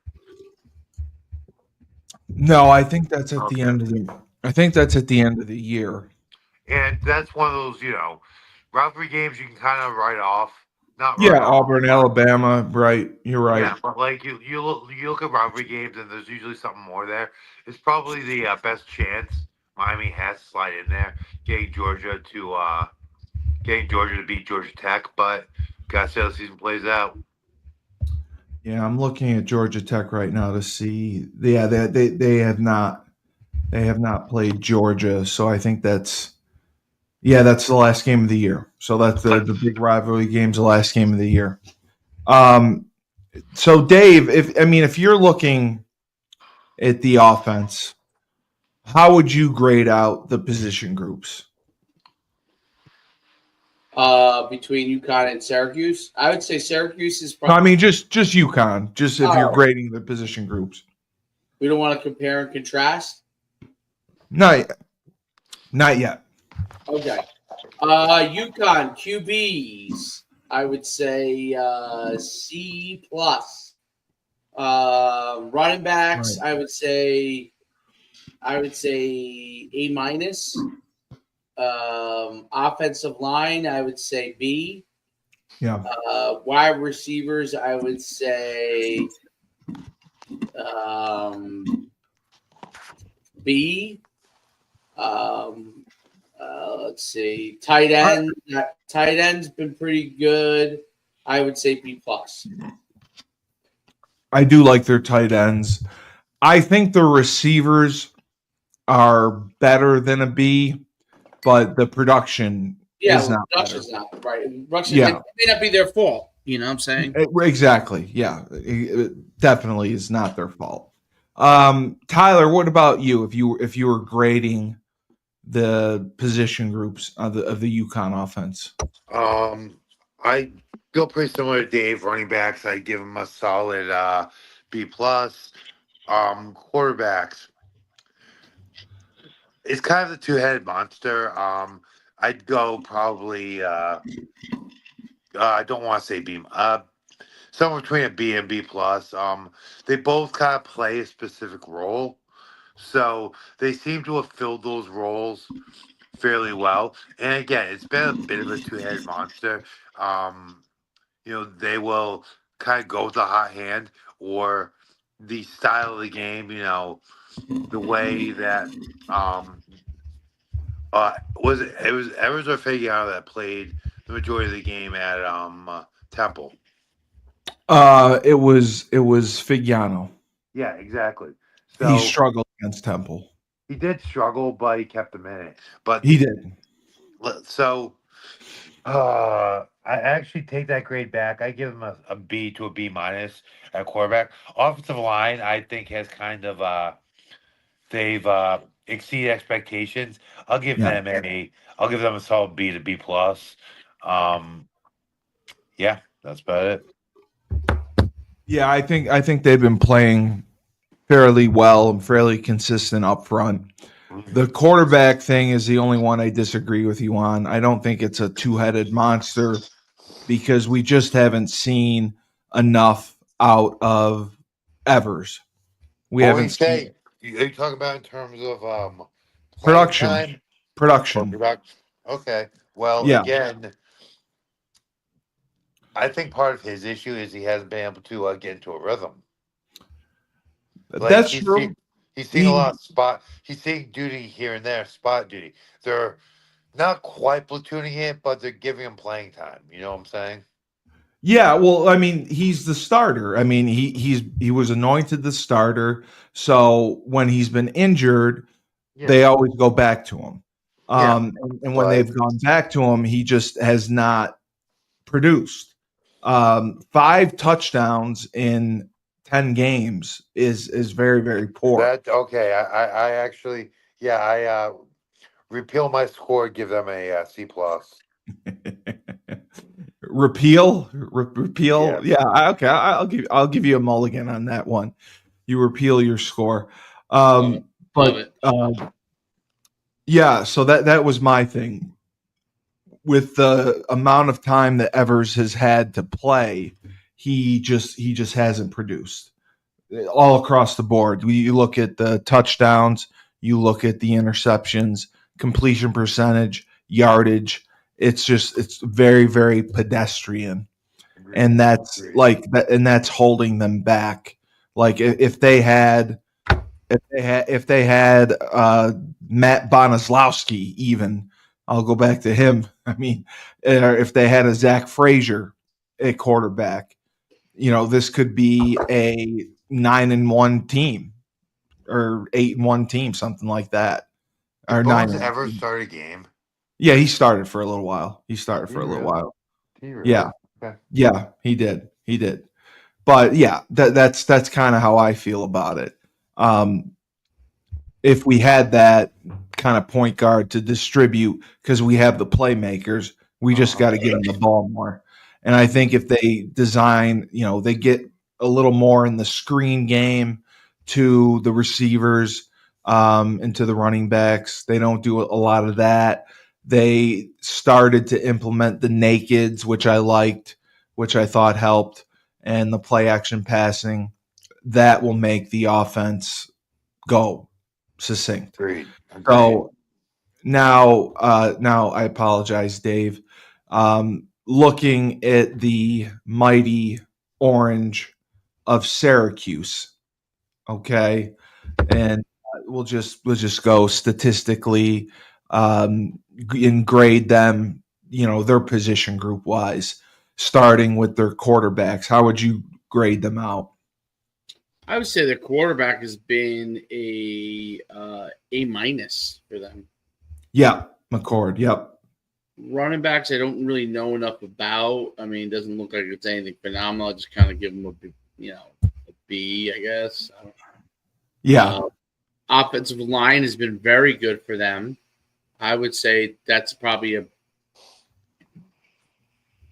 Speaker 2: No, I think that's at the end of the. I think that's at the end of the year.
Speaker 3: And that's one of those, rivalry games you can kind of write off.
Speaker 2: Auburn, Alabama, right? You're right.
Speaker 3: Yeah, but like you look at rivalry games, and there's usually something more there. It's probably the best chance Miami has to slide in there, getting Georgia to beat Georgia Tech. But gotta see how the season plays out.
Speaker 2: Yeah, I'm looking at Georgia Tech right now to see. Yeah, they have not played Georgia, so I think that's the last game of the year. So that's the big rivalry game's the last game of the year. So Dave, if you're looking at the offense, how would you grade out the position groups?
Speaker 1: Between Uconn and Syracuse, I would say Syracuse is probably.
Speaker 2: Just Uconn. Just if you're grading the position groups.
Speaker 1: We don't want to compare and contrast.
Speaker 2: Not yet.
Speaker 1: Okay. Uconn QBs, I would say C+. Running backs, right. I would say A-. Offensive line, I would say B.
Speaker 2: Yeah.
Speaker 1: Wide receivers, I would say B. Let's see. Tight end. Tight end's been pretty good. I would say B plus.
Speaker 2: I do like their tight ends. I think the receivers are better than a B, but the production is not better.
Speaker 1: Production's not right. Production
Speaker 2: Yeah.
Speaker 1: it may not be their fault. You know what I'm saying?
Speaker 2: Exactly. Yeah. It definitely is not their fault. Tyler, what about you? If you were grading the position groups of the Uconn offense?
Speaker 3: I go pretty similar to Dave. Running backs, I give them a solid B plus. Quarterbacks, it's kind of the two-headed monster. I'd go probably. I don't want to say B. Somewhere between a B and B plus. They both kind of play a specific role, so they seem to have filled those roles fairly well. And again, it's been a bit of a two-headed monster. They will kind of go with the hot hand or the style of the game. The way that it was Evers or Fagiano that played the majority of the game at Temple.
Speaker 2: It was Figiano.
Speaker 3: Yeah, exactly. So
Speaker 2: He struggled against Temple.
Speaker 3: he did struggle, but he kept them in it. But
Speaker 2: He did.
Speaker 3: So I actually take that grade back. I give him a B to a B minus at quarterback. Offensive line, I think, has kind of they've exceeded expectations. I'll give them a solid B to B plus. Yeah, that's about it.
Speaker 2: Yeah, I think they've been playing fairly well and fairly consistent up front. The quarterback thing is the only one I disagree with you on. I don't think it's a two-headed monster because we just haven't seen enough out of Evers. We haven't seen
Speaker 3: you talking about in terms of
Speaker 2: production.
Speaker 3: time?
Speaker 2: Production.
Speaker 3: Okay. Well,
Speaker 2: Yeah.
Speaker 3: again, I think part of his issue is he hasn't been able to get into a rhythm.
Speaker 2: That's true.
Speaker 3: He's seeing a lot of spot. He's seeing duty here and there, spot duty. They're not quite platooning it, but they're giving him playing time. You know what I'm saying?
Speaker 2: Yeah, well, I mean, he's the starter. I mean, he was anointed the starter. So when he's been injured, they always go back to him. And when they've gone back to him, he just has not produced. 5 touchdowns in 10 games is very, very poor.
Speaker 3: I actually, I repeal my score, give them a C plus.
Speaker 2: Repeal. Yeah. Okay. I'll give you a mulligan on that one. You repeal your score. Yeah. So that was my thing. With the amount of time that Evers has had to play, he just hasn't produced all across the board. You look at the touchdowns, you look at the interceptions, completion percentage, yardage. It's very, very pedestrian. And that's that's holding them back. Like if they had Matt Bonoslawski, even I'll go back to him. I mean, if they had a Zach Frazier at quarterback, this could be a 9-1 team or 8-1 team, something like that.
Speaker 3: Did or Bones ever start a game?
Speaker 2: Yeah, he started for a little while. Yeah. Okay. Yeah, he did. But yeah, that's kind of how I feel about it. If we had that kind of point guard to distribute, because we have the playmakers, we just got to get them the ball more. And I think if they design, they get a little more in the screen game to the receivers and to the running backs. They don't do a lot of that. They started to implement the nakeds, which I liked, which I thought helped, and the play action passing. That will make the offense go succinct.
Speaker 3: Agreed.
Speaker 2: So Now I apologize, Dave. Looking at the mighty Orange of Syracuse, okay, and we'll just go statistically and grade them, their position group wise, starting with their quarterbacks. How would you grade them out?
Speaker 1: I would say the quarterback has been A minus for them.
Speaker 2: Yeah, McCord. Yep.
Speaker 1: Running backs, I don't really know enough about. I mean, it doesn't look like it's anything phenomenal. I just kind of give them a B, I guess.
Speaker 2: Yeah.
Speaker 1: Offensive line has been very good for them. I would say that's probably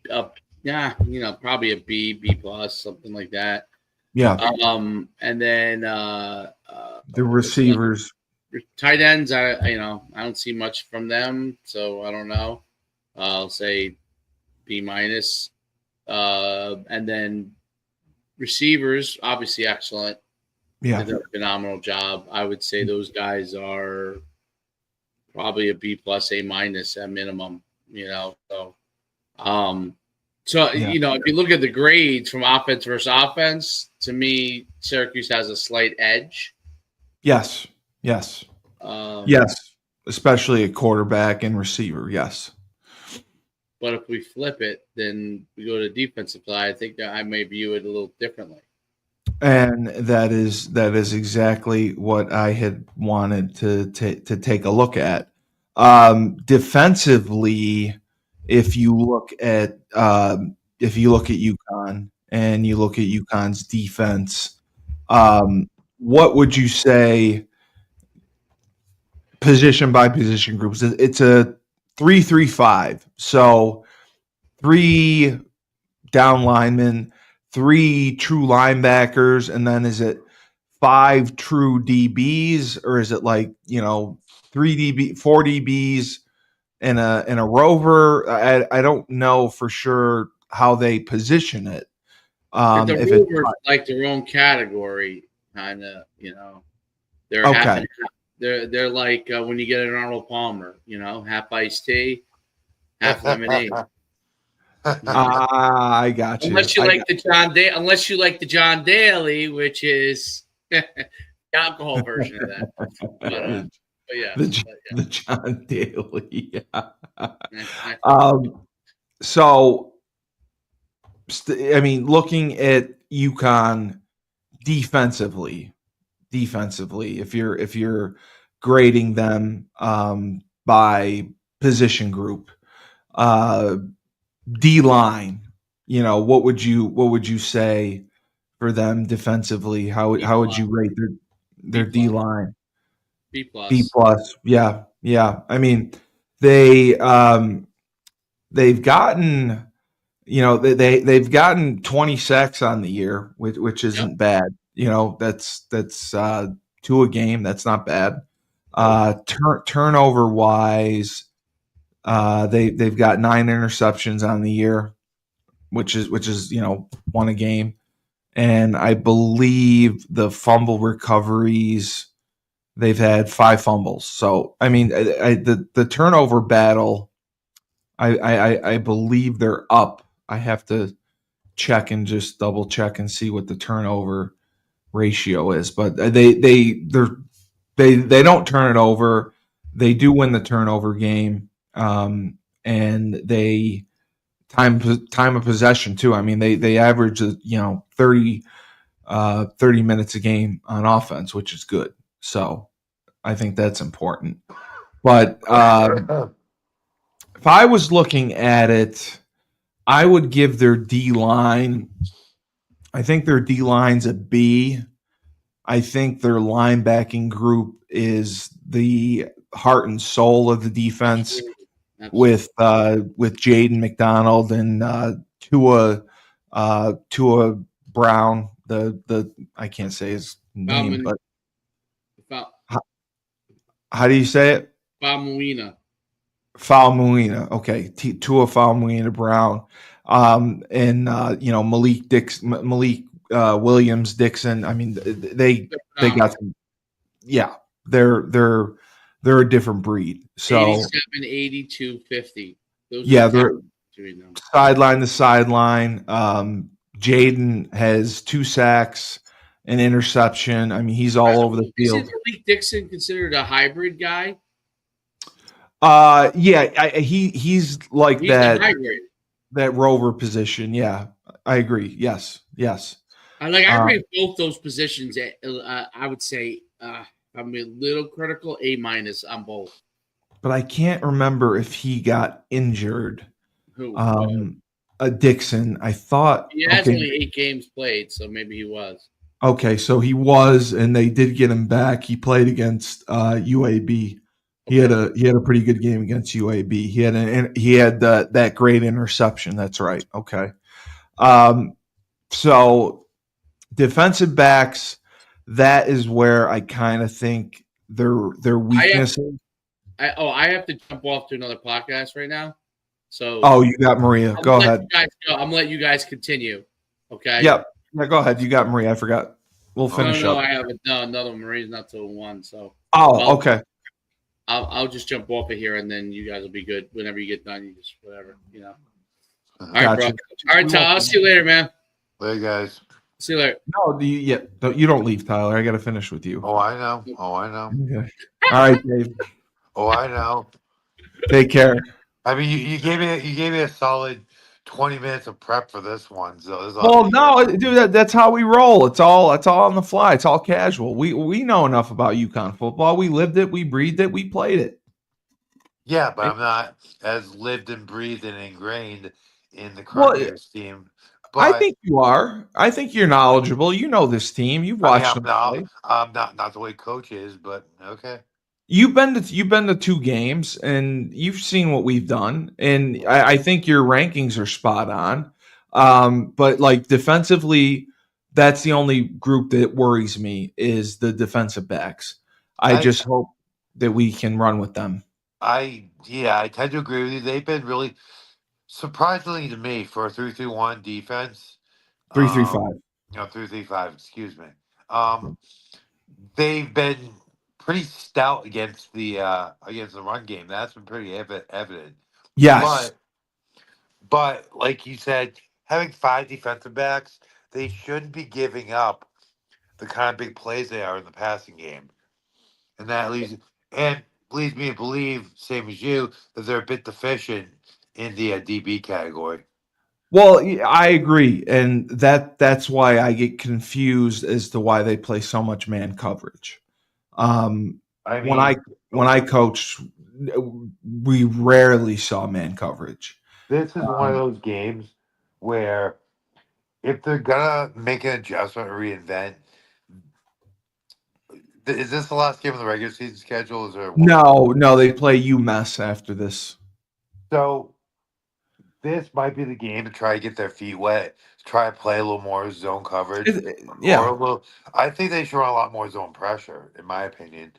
Speaker 1: probably a B plus, something like that.
Speaker 2: Yeah.
Speaker 1: And then
Speaker 2: The receivers.
Speaker 1: Tight ends, I don't see much from them, so I don't know. I'll say B minus. And then receivers, obviously excellent.
Speaker 2: Yeah.
Speaker 1: Did a phenomenal job. I would say those guys are probably a B plus, A minus at minimum. So if you look at the grades from offense versus offense, to me, Syracuse has a slight edge.
Speaker 2: Yes. Yes. Yes. Especially a quarterback and receiver. Yes.
Speaker 1: But if we flip it, then we go to defensive side. I think that I may view it a little differently.
Speaker 2: And that is exactly what I had wanted to take a look at. Defensively, if you look at UConn and you look at UConn's defense, what would you say position by position groups? It's a 3-3-5. So 3 down linemen, 3 true linebackers, and then is it 5 true DBs, or is it 3 DB, 4 DBs and a rover? I don't know for sure how they position it.
Speaker 1: But the rovers like their own category, kind of. They're
Speaker 2: okay.
Speaker 1: Half and half. They're like when you get an Arnold Palmer, half iced tea, half lemonade.
Speaker 2: I got you.
Speaker 1: Unless you like the John Daly, which is the alcohol version of that. But yeah,
Speaker 2: the John Daly. Yeah. So, looking at UConn defensively, if you're grading them by position group, D line, what would you say for them defensively? How would you rate their D line?
Speaker 1: B plus.
Speaker 2: B plus. Yeah. I mean, they've gotten they've gotten 20 sacks on the year, which isn't bad. That's 2 a game. That's not bad. Turnover wise, they've got 9 interceptions on the year, which is 1 a game, and I believe the fumble recoveries, they've had 5 fumbles. So the turnover battle, I believe they're up. I have to check and just double check and see what the turnover ratio is, but they don't turn it over. They do win the turnover game, and they time of possession too. They average 30 minutes a game on offense, which is good. So I think that's important. But if I was looking at it, I would give their D line. I think their D line's a B. I think their linebacking group is the heart and soul of the defense. With Jaden McDonald and Tua Brown. The I can't say his name, but how do you say it? Falmuina. Okay, Tua Falmuina Brown, and Malik Williams Dixon. They got some. Yeah, they're they're a different breed. So
Speaker 1: 87, 82, 50. Those
Speaker 2: yeah,
Speaker 1: are the
Speaker 2: they're
Speaker 1: between them.
Speaker 2: sideline to sideline. Jaden has 2 sacks, an interception. I mean, he's all over the field.
Speaker 1: Isn't Malik Dixon considered a hybrid guy?
Speaker 2: Yeah, he's like
Speaker 1: He's
Speaker 2: that.
Speaker 1: a hybrid.
Speaker 2: That rover position. Yeah, I agree. Yes.
Speaker 1: I rate both those positions at, I would say, I'm a little critical, A- on both.
Speaker 2: But I can't remember if he got injured.
Speaker 1: Who?
Speaker 2: Dixon. I thought
Speaker 1: He has only 8 games played, so maybe he was.
Speaker 2: Okay, so he was, and they did get him back. He played against UAB. He had a pretty good game against UAB. He had that great interception. That's right. Okay. So defensive backs, that is where I kind of think their weaknesses.
Speaker 1: I have to jump off to another podcast right now. So
Speaker 2: you got Maria. Go ahead.
Speaker 1: I'm gonna let you guys continue. Okay.
Speaker 2: Yep. Yeah, go ahead. You got Maria. I forgot. We'll finish up.
Speaker 1: I haven't. No, another Maria's not till 1. So.
Speaker 2: Okay.
Speaker 1: I'll just jump off of here, and then you guys will be good. Whenever you get done, you just whatever, All right, bro. All right, Tyler. I'll see you later, man.
Speaker 3: Later, guys.
Speaker 1: See you later.
Speaker 2: No, you don't leave, Tyler. I got to finish with you.
Speaker 3: Oh, I know.
Speaker 2: Okay. All right, Dave.
Speaker 3: Oh, I know.
Speaker 2: Take care.
Speaker 3: I mean, you gave me a solid 20 minutes of prep for this one. So
Speaker 2: no, dude, that's how we roll. It's all on the fly. It's all casual. We know enough about UConn football. We lived it, we breathed it, we played it.
Speaker 3: Yeah, but I'm not as lived and breathed and ingrained in the Crusaders team. But
Speaker 2: I think you are. I think you're knowledgeable. You know this team. You've watched them play.
Speaker 3: I'm not the way coach is, but okay.
Speaker 2: You've been to 2 games, and you've seen what we've done, and I think your rankings are spot on. But like defensively, that's the only group that worries me is the defensive backs. I just hope that we can run with them.
Speaker 3: I tend to agree with you. They've been really surprisingly to me for a 3-3-1 defense.
Speaker 2: 3-3-5.
Speaker 3: 3-3-5. Excuse me. They've been pretty stout against the run game. That's been pretty evident.
Speaker 2: Yes.
Speaker 3: But like you said, having 5 defensive backs, they shouldn't be giving up the kind of big plays they are in the passing game. And that leads me to believe, same as you, that they're a bit deficient in the DB category.
Speaker 2: Well, I agree, and that's why I get confused as to why they play so much man coverage. When I coached, we rarely saw man coverage.
Speaker 3: This is one of those games where if they're gonna make an adjustment or reinvent, is this the last game of the regular season schedule? Is there
Speaker 2: No, they play UMass after this.
Speaker 3: So this might be the game to try to get their feet wet, to try to play a little more zone coverage. I think they should run a lot more zone pressure, in my opinion.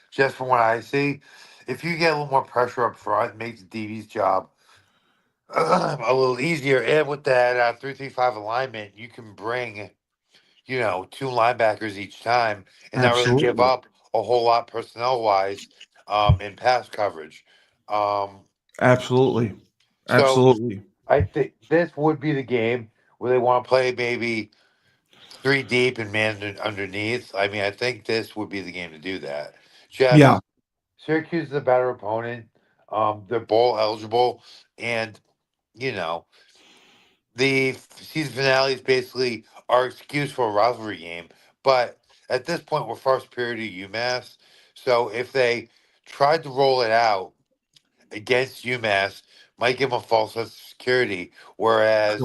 Speaker 3: Just from what I see, if you get a little more pressure up front, it makes the DB's job a little easier. And with that 3-3-5 alignment, you can bring, 2 linebackers each time and not really give up a whole lot personnel wise in pass coverage.
Speaker 2: Absolutely.
Speaker 3: I think this would be the game where they want to play maybe 3 deep and man underneath. I mean, I think this would be the game to do that. Syracuse is a better opponent. They're bowl eligible, and the season finale is basically our excuse for a rivalry game. But at this point, we're first period of UMass, so if they tried to roll it out against UMass, might give them a false sense of security. Whereas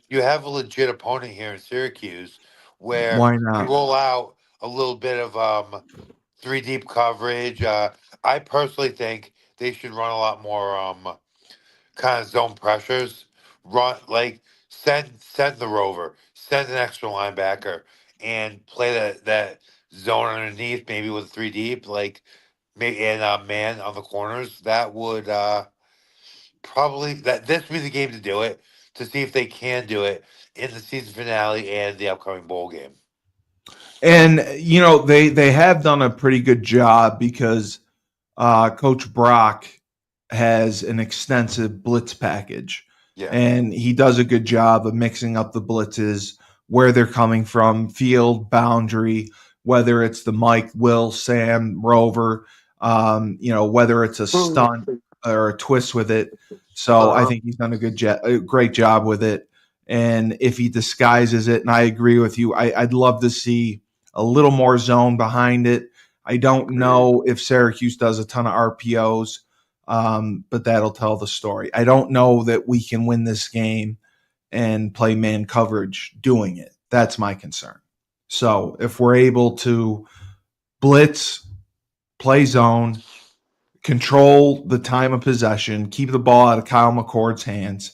Speaker 3: you have a legit opponent here in Syracuse, where
Speaker 2: why not?
Speaker 3: you roll out a little bit of 3 deep coverage. I personally think they should run a lot more kind of zone pressures. Send the rover, send an extra linebacker, and play that zone underneath, maybe with 3 deep, and man on the corners. That would probably this would be the game to do it, to see if they can do it in the season finale and the upcoming bowl game.
Speaker 2: And they have done a pretty good job because Coach Brock has an extensive blitz package.
Speaker 3: Yeah.
Speaker 2: And he does a good job of mixing up the blitzes, where they're coming from, field, boundary, whether it's the Mike, Will, Sam, Rover, whether it's a stunt or a twist with it. So I think he's done a great job with it. And if he disguises it, and I agree with you, I'd love to see a little more zone behind it. I don't know if Syracuse does a ton of RPOs, but that'll tell the story. I don't know that we can win this game and play man coverage doing it. That's my concern. So if we're able to blitz, play zone, control the time of possession, keep the ball out of Kyle McCord's hands,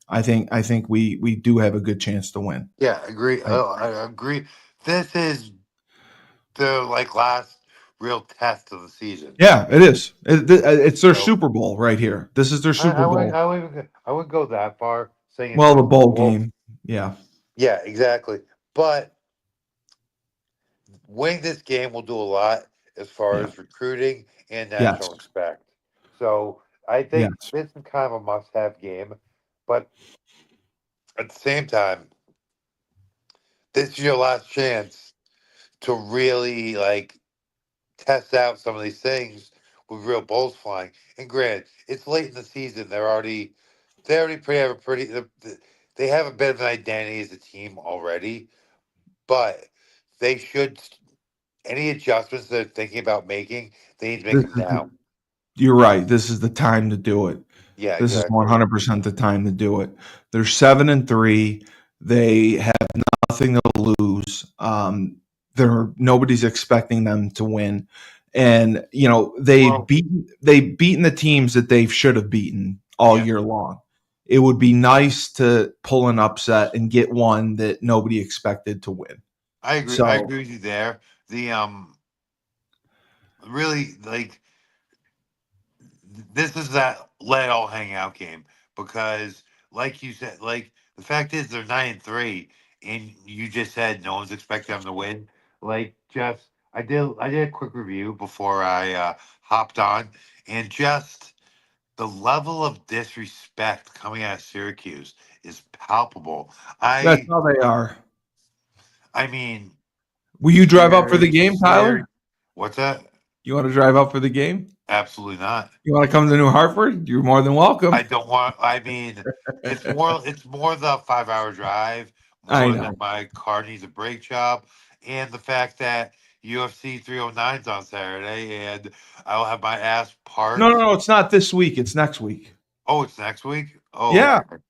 Speaker 2: I think we do have a good chance to win.
Speaker 3: Yeah, agree. I agree. This is the last real test of the season.
Speaker 2: Yeah, it is. It's their Super Bowl right here. This is their Super Bowl.
Speaker 3: I wouldn't go that far saying
Speaker 2: Well, the bowl game. Yeah.
Speaker 3: Yeah, exactly. But winning this game will do a lot as far as recruiting and national respect. So I think this is kind of a must-have game. But at the same time, this is your last chance to really test out some of these things with real balls flying. And granted, it's late in the season. They already they have a bit of an identity as a team already, but they should, any adjustments they're thinking about making, they need to make them now.
Speaker 2: You're right. This is the time to do it.
Speaker 3: Yeah,
Speaker 2: this is 100% the time to do it. They're 7-3. They have nothing to lose. Nobody's expecting them to win, and they've beaten the teams that they should have beaten all year long. It would be nice to pull an upset and get one that nobody expected to win.
Speaker 3: I agree. I agree with you there. The really this is that let it all hang out game, because like you said, the fact is they're 9-3, and you just said no one's expecting them to win. I did a quick review before I hopped on, and just the level of disrespect coming out of Syracuse is palpable.
Speaker 2: That's how they are.
Speaker 3: I mean,
Speaker 2: will you drive up for the game, Tyler?
Speaker 3: What's that?
Speaker 2: You want to drive up for the game?
Speaker 3: Absolutely not.
Speaker 2: You want to come to New Hartford? You're more than welcome.
Speaker 3: I don't want. I mean, it's more the 5-hour drive.
Speaker 2: I know.
Speaker 3: My car needs a brake job, and the fact that UFC 309's on Saturday, and I'll have my ass parked.
Speaker 2: No, it's not this week. It's next week.
Speaker 3: Oh, it's next week. Oh,
Speaker 2: yeah,
Speaker 3: okay.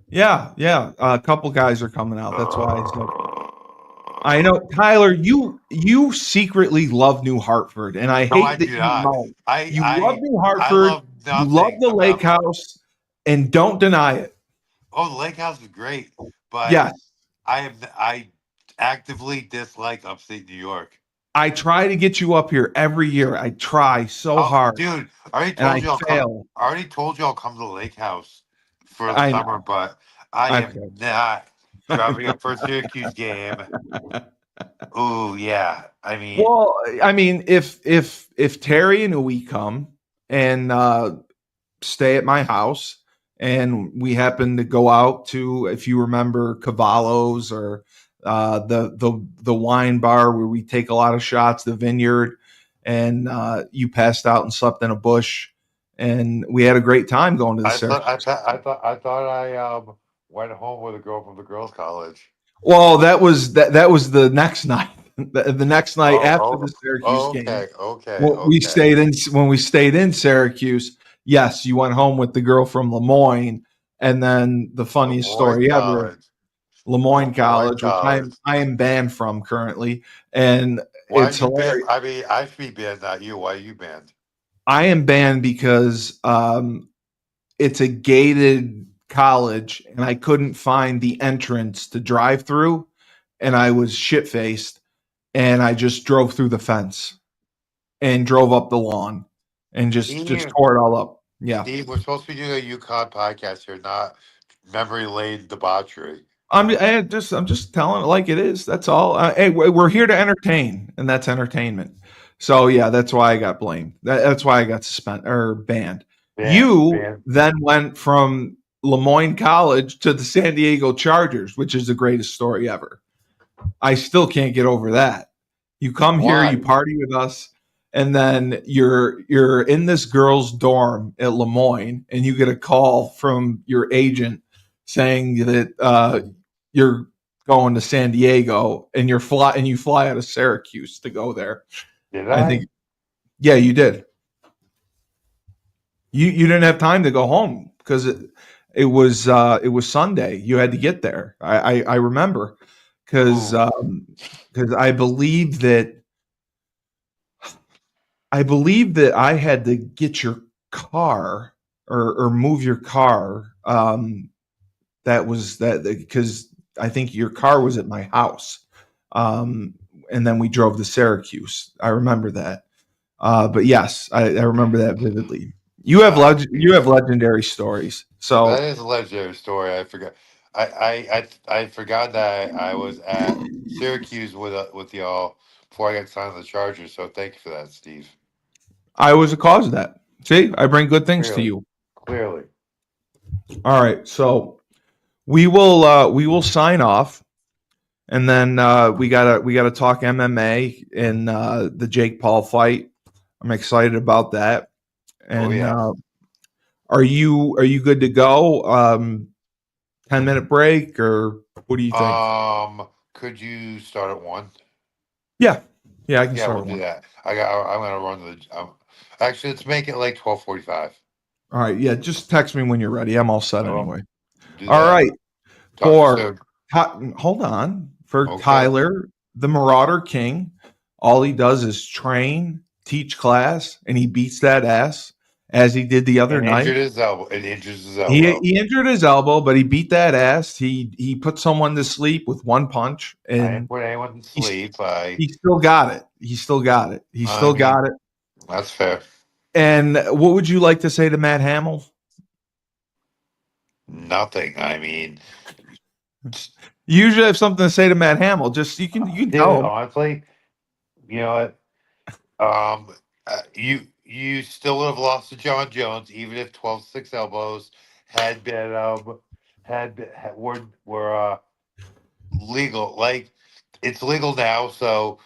Speaker 2: yeah. A couple guys are coming out. That's why I said. I know, Tyler. You secretly love New Hartford, and I hate that you know. You love New Hartford. You love the Lake House, and don't deny it.
Speaker 3: Oh, the Lake House is great, but
Speaker 2: yes,
Speaker 3: I actively dislike upstate New York.
Speaker 2: I try to get you up here every year. I try so hard,
Speaker 3: dude. I already told you I'll come to the Lake House for the summer, but I am not driving up for a Syracuse game. Oh yeah, I mean,
Speaker 2: if Terry and Uwe come and stay at my house, and we happen to go out to, if you remember, Cavallo's or the wine bar where we take a lot of shots, the Vineyard, and you passed out and slept in a bush, and we had a great time going to the Syracuse.
Speaker 3: I thought I went home with a girl from the girls' college.
Speaker 2: Well, that was the next night. The next night after the Syracuse game. When we stayed in Syracuse, yes, you went home with the girl from Lemoyne, and then the funniest story ever, Lemoyne College, which I am banned from currently, and it's hilarious.
Speaker 3: I mean, I should be banned, not you. Why are you banned?
Speaker 2: I am banned because it's a gated college, and I couldn't find the entrance to drive through, and I was shit-faced, and I just drove through the fence and drove up the lawn and just tore it all up. Yeah.
Speaker 3: Steve, we're supposed to be doing a Uconn podcast here, not memory lane debauchery.
Speaker 2: I'm just telling it like it is. That's all. Hey, we're here to entertain, and that's entertainment. So yeah, that's why I got blamed. That's why I got suspended or banned. You then went from Lemoyne College to the San Diego Chargers, which is the greatest story ever. I still can't get over that. You come here, you party with us, and then you're in this girl's dorm at Lemoyne, and you get a call from your agent saying that you're going to San Diego, and you fly out of Syracuse to go there.
Speaker 3: Did I?
Speaker 2: think, yeah, you did. You didn't have time to go home because it was Sunday. You had to get there. I remember because I believe that I had to get your car or move your car. That was that because I think your car was at my house. And then we drove to Syracuse. I remember that. But yes, I remember that vividly. You have legendary stories. So
Speaker 3: that is a legendary story. I forgot. I forgot that I was at Syracuse with y'all before I got signed to the Chargers. So thank you for that, Steve.
Speaker 2: I was the cause of that. See, I bring good things to you.
Speaker 3: Clearly.
Speaker 2: All right, so we will sign off, and then we gotta talk MMA in the Jake Paul fight. I'm excited about that. And are you good to go? 10-minute break, or what do you think?
Speaker 3: Could you start at 1?
Speaker 2: Yeah, I can start.
Speaker 3: We'll do that. I'm gonna run to the. Actually, let's make it like 12:45.
Speaker 2: All right, yeah. Just text me when you're ready. I'm all set anyway.
Speaker 3: All
Speaker 2: right. Hold on. For
Speaker 3: Okay.
Speaker 2: Tyler, the Marauder King, all he does is train, teach class, and he beats that ass as he did the other night.
Speaker 3: It injures his elbow.
Speaker 2: He injured his elbow, but he beat that ass. He put someone to sleep with one punch, and
Speaker 3: I didn't put anyone to sleep.
Speaker 2: He still got it. He still got it.
Speaker 3: That's fair.
Speaker 2: And what would you like to say to Matt Hamill?
Speaker 3: Nothing. I mean,
Speaker 2: you usually have something to say to Matt Hamill. Just you can tell him.
Speaker 3: Honestly, you know what? You still would have lost to John Jones, even if 12-6 elbows had been were legal. Like, it's legal now. So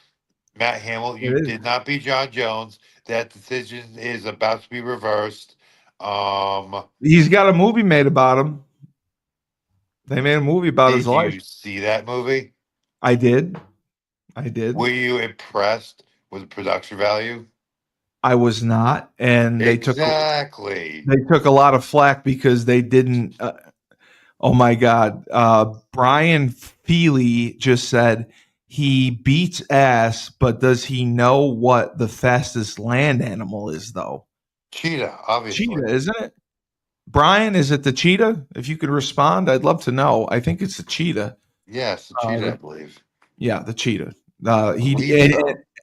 Speaker 3: Matt Hamill, you did not beat John Jones. That decision is about to be reversed.
Speaker 2: He's got a movie made about him. They made a movie about his life.
Speaker 3: Did you see that movie?
Speaker 2: I did.
Speaker 3: Were you impressed with the production value?
Speaker 2: I was not, and they took a lot of flack because they didn't. Oh my God! Brian Feely just said he beats ass, but does he know what the fastest land animal is, though?
Speaker 3: Cheetah, obviously.
Speaker 2: Cheetah, isn't it? Brian, is it the cheetah? If you could respond, I'd love to know. I think it's the cheetah.
Speaker 3: Yes, the cheetah, I believe.
Speaker 2: Yeah, the cheetah.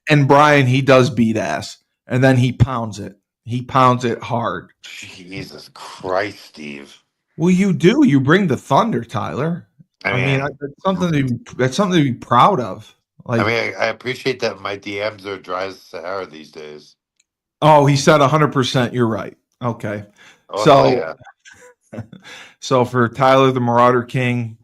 Speaker 2: And Brian, he does beat ass, and then he pounds it. He pounds it hard.
Speaker 3: Jesus Christ, Steve.
Speaker 2: Well, you do. You bring the thunder, Tyler. I mean, that's something to be proud of. Like,
Speaker 3: I appreciate that my DMs are dry as Sahara these days.
Speaker 2: Oh, he said 100%. You're right. Okay. So for Tyler, the Marauder King,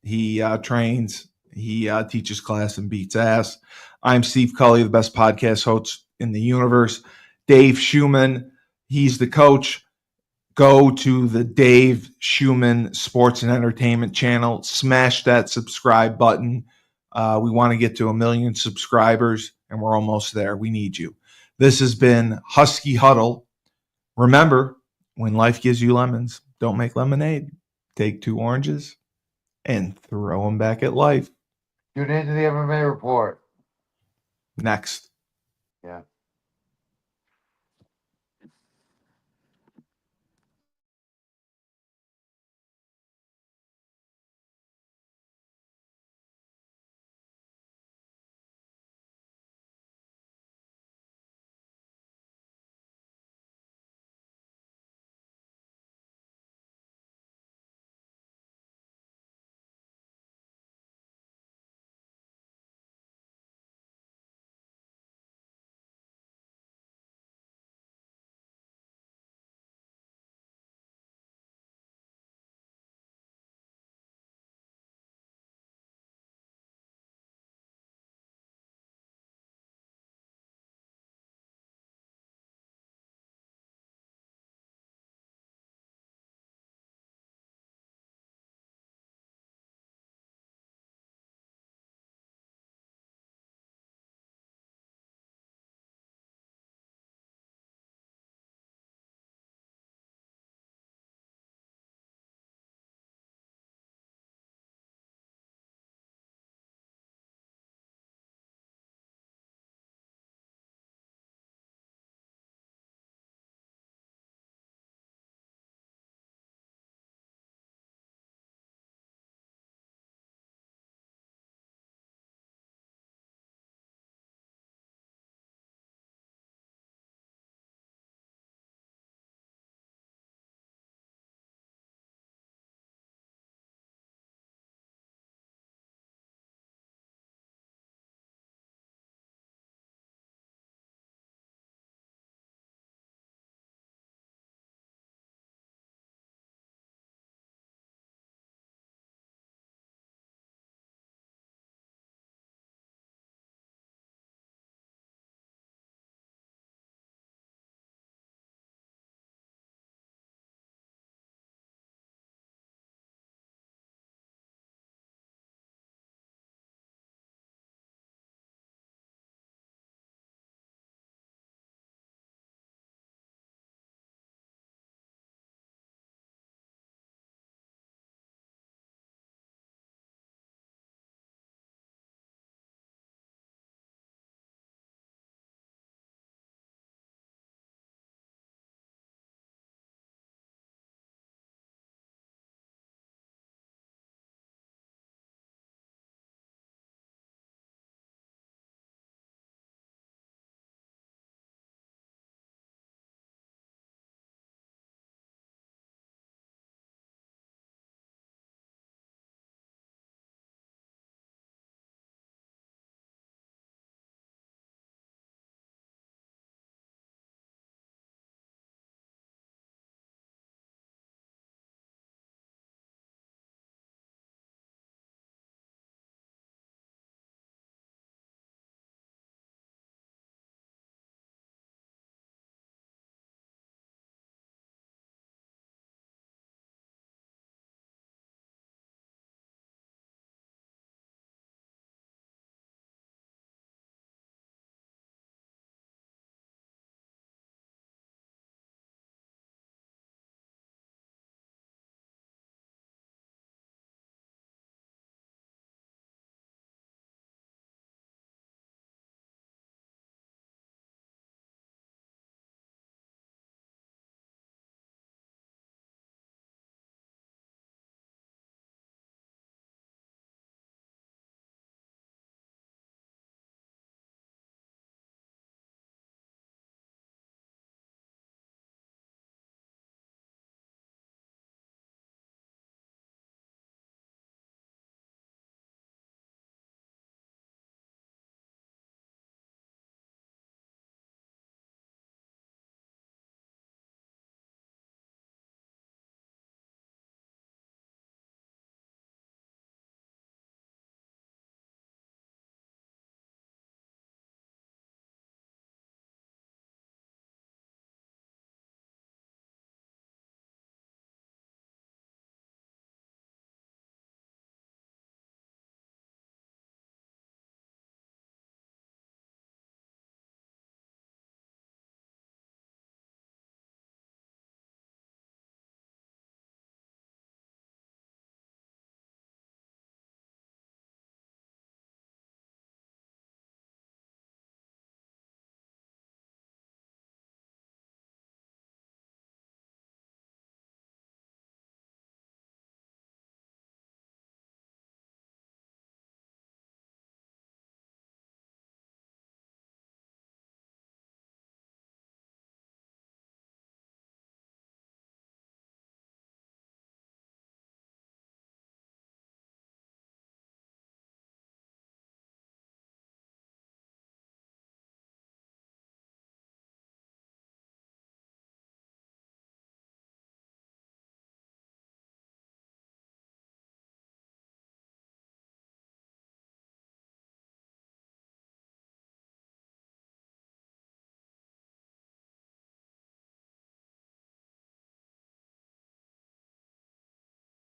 Speaker 2: he trains, he teaches class and beats ass. I'm Steve Cully, the best podcast host in the universe. Dave Schuman, he's the coach. Go to the Dave Schuman Sports and Entertainment channel. Smash that subscribe button. We want to get to 1 million subscribers, and we're almost there. We need you. This has been Husky Huddle. Remember, when life gives you lemons, don't make lemonade. Take 2 oranges and throw them back at life.
Speaker 3: Tune into the MMA Report.
Speaker 2: Next.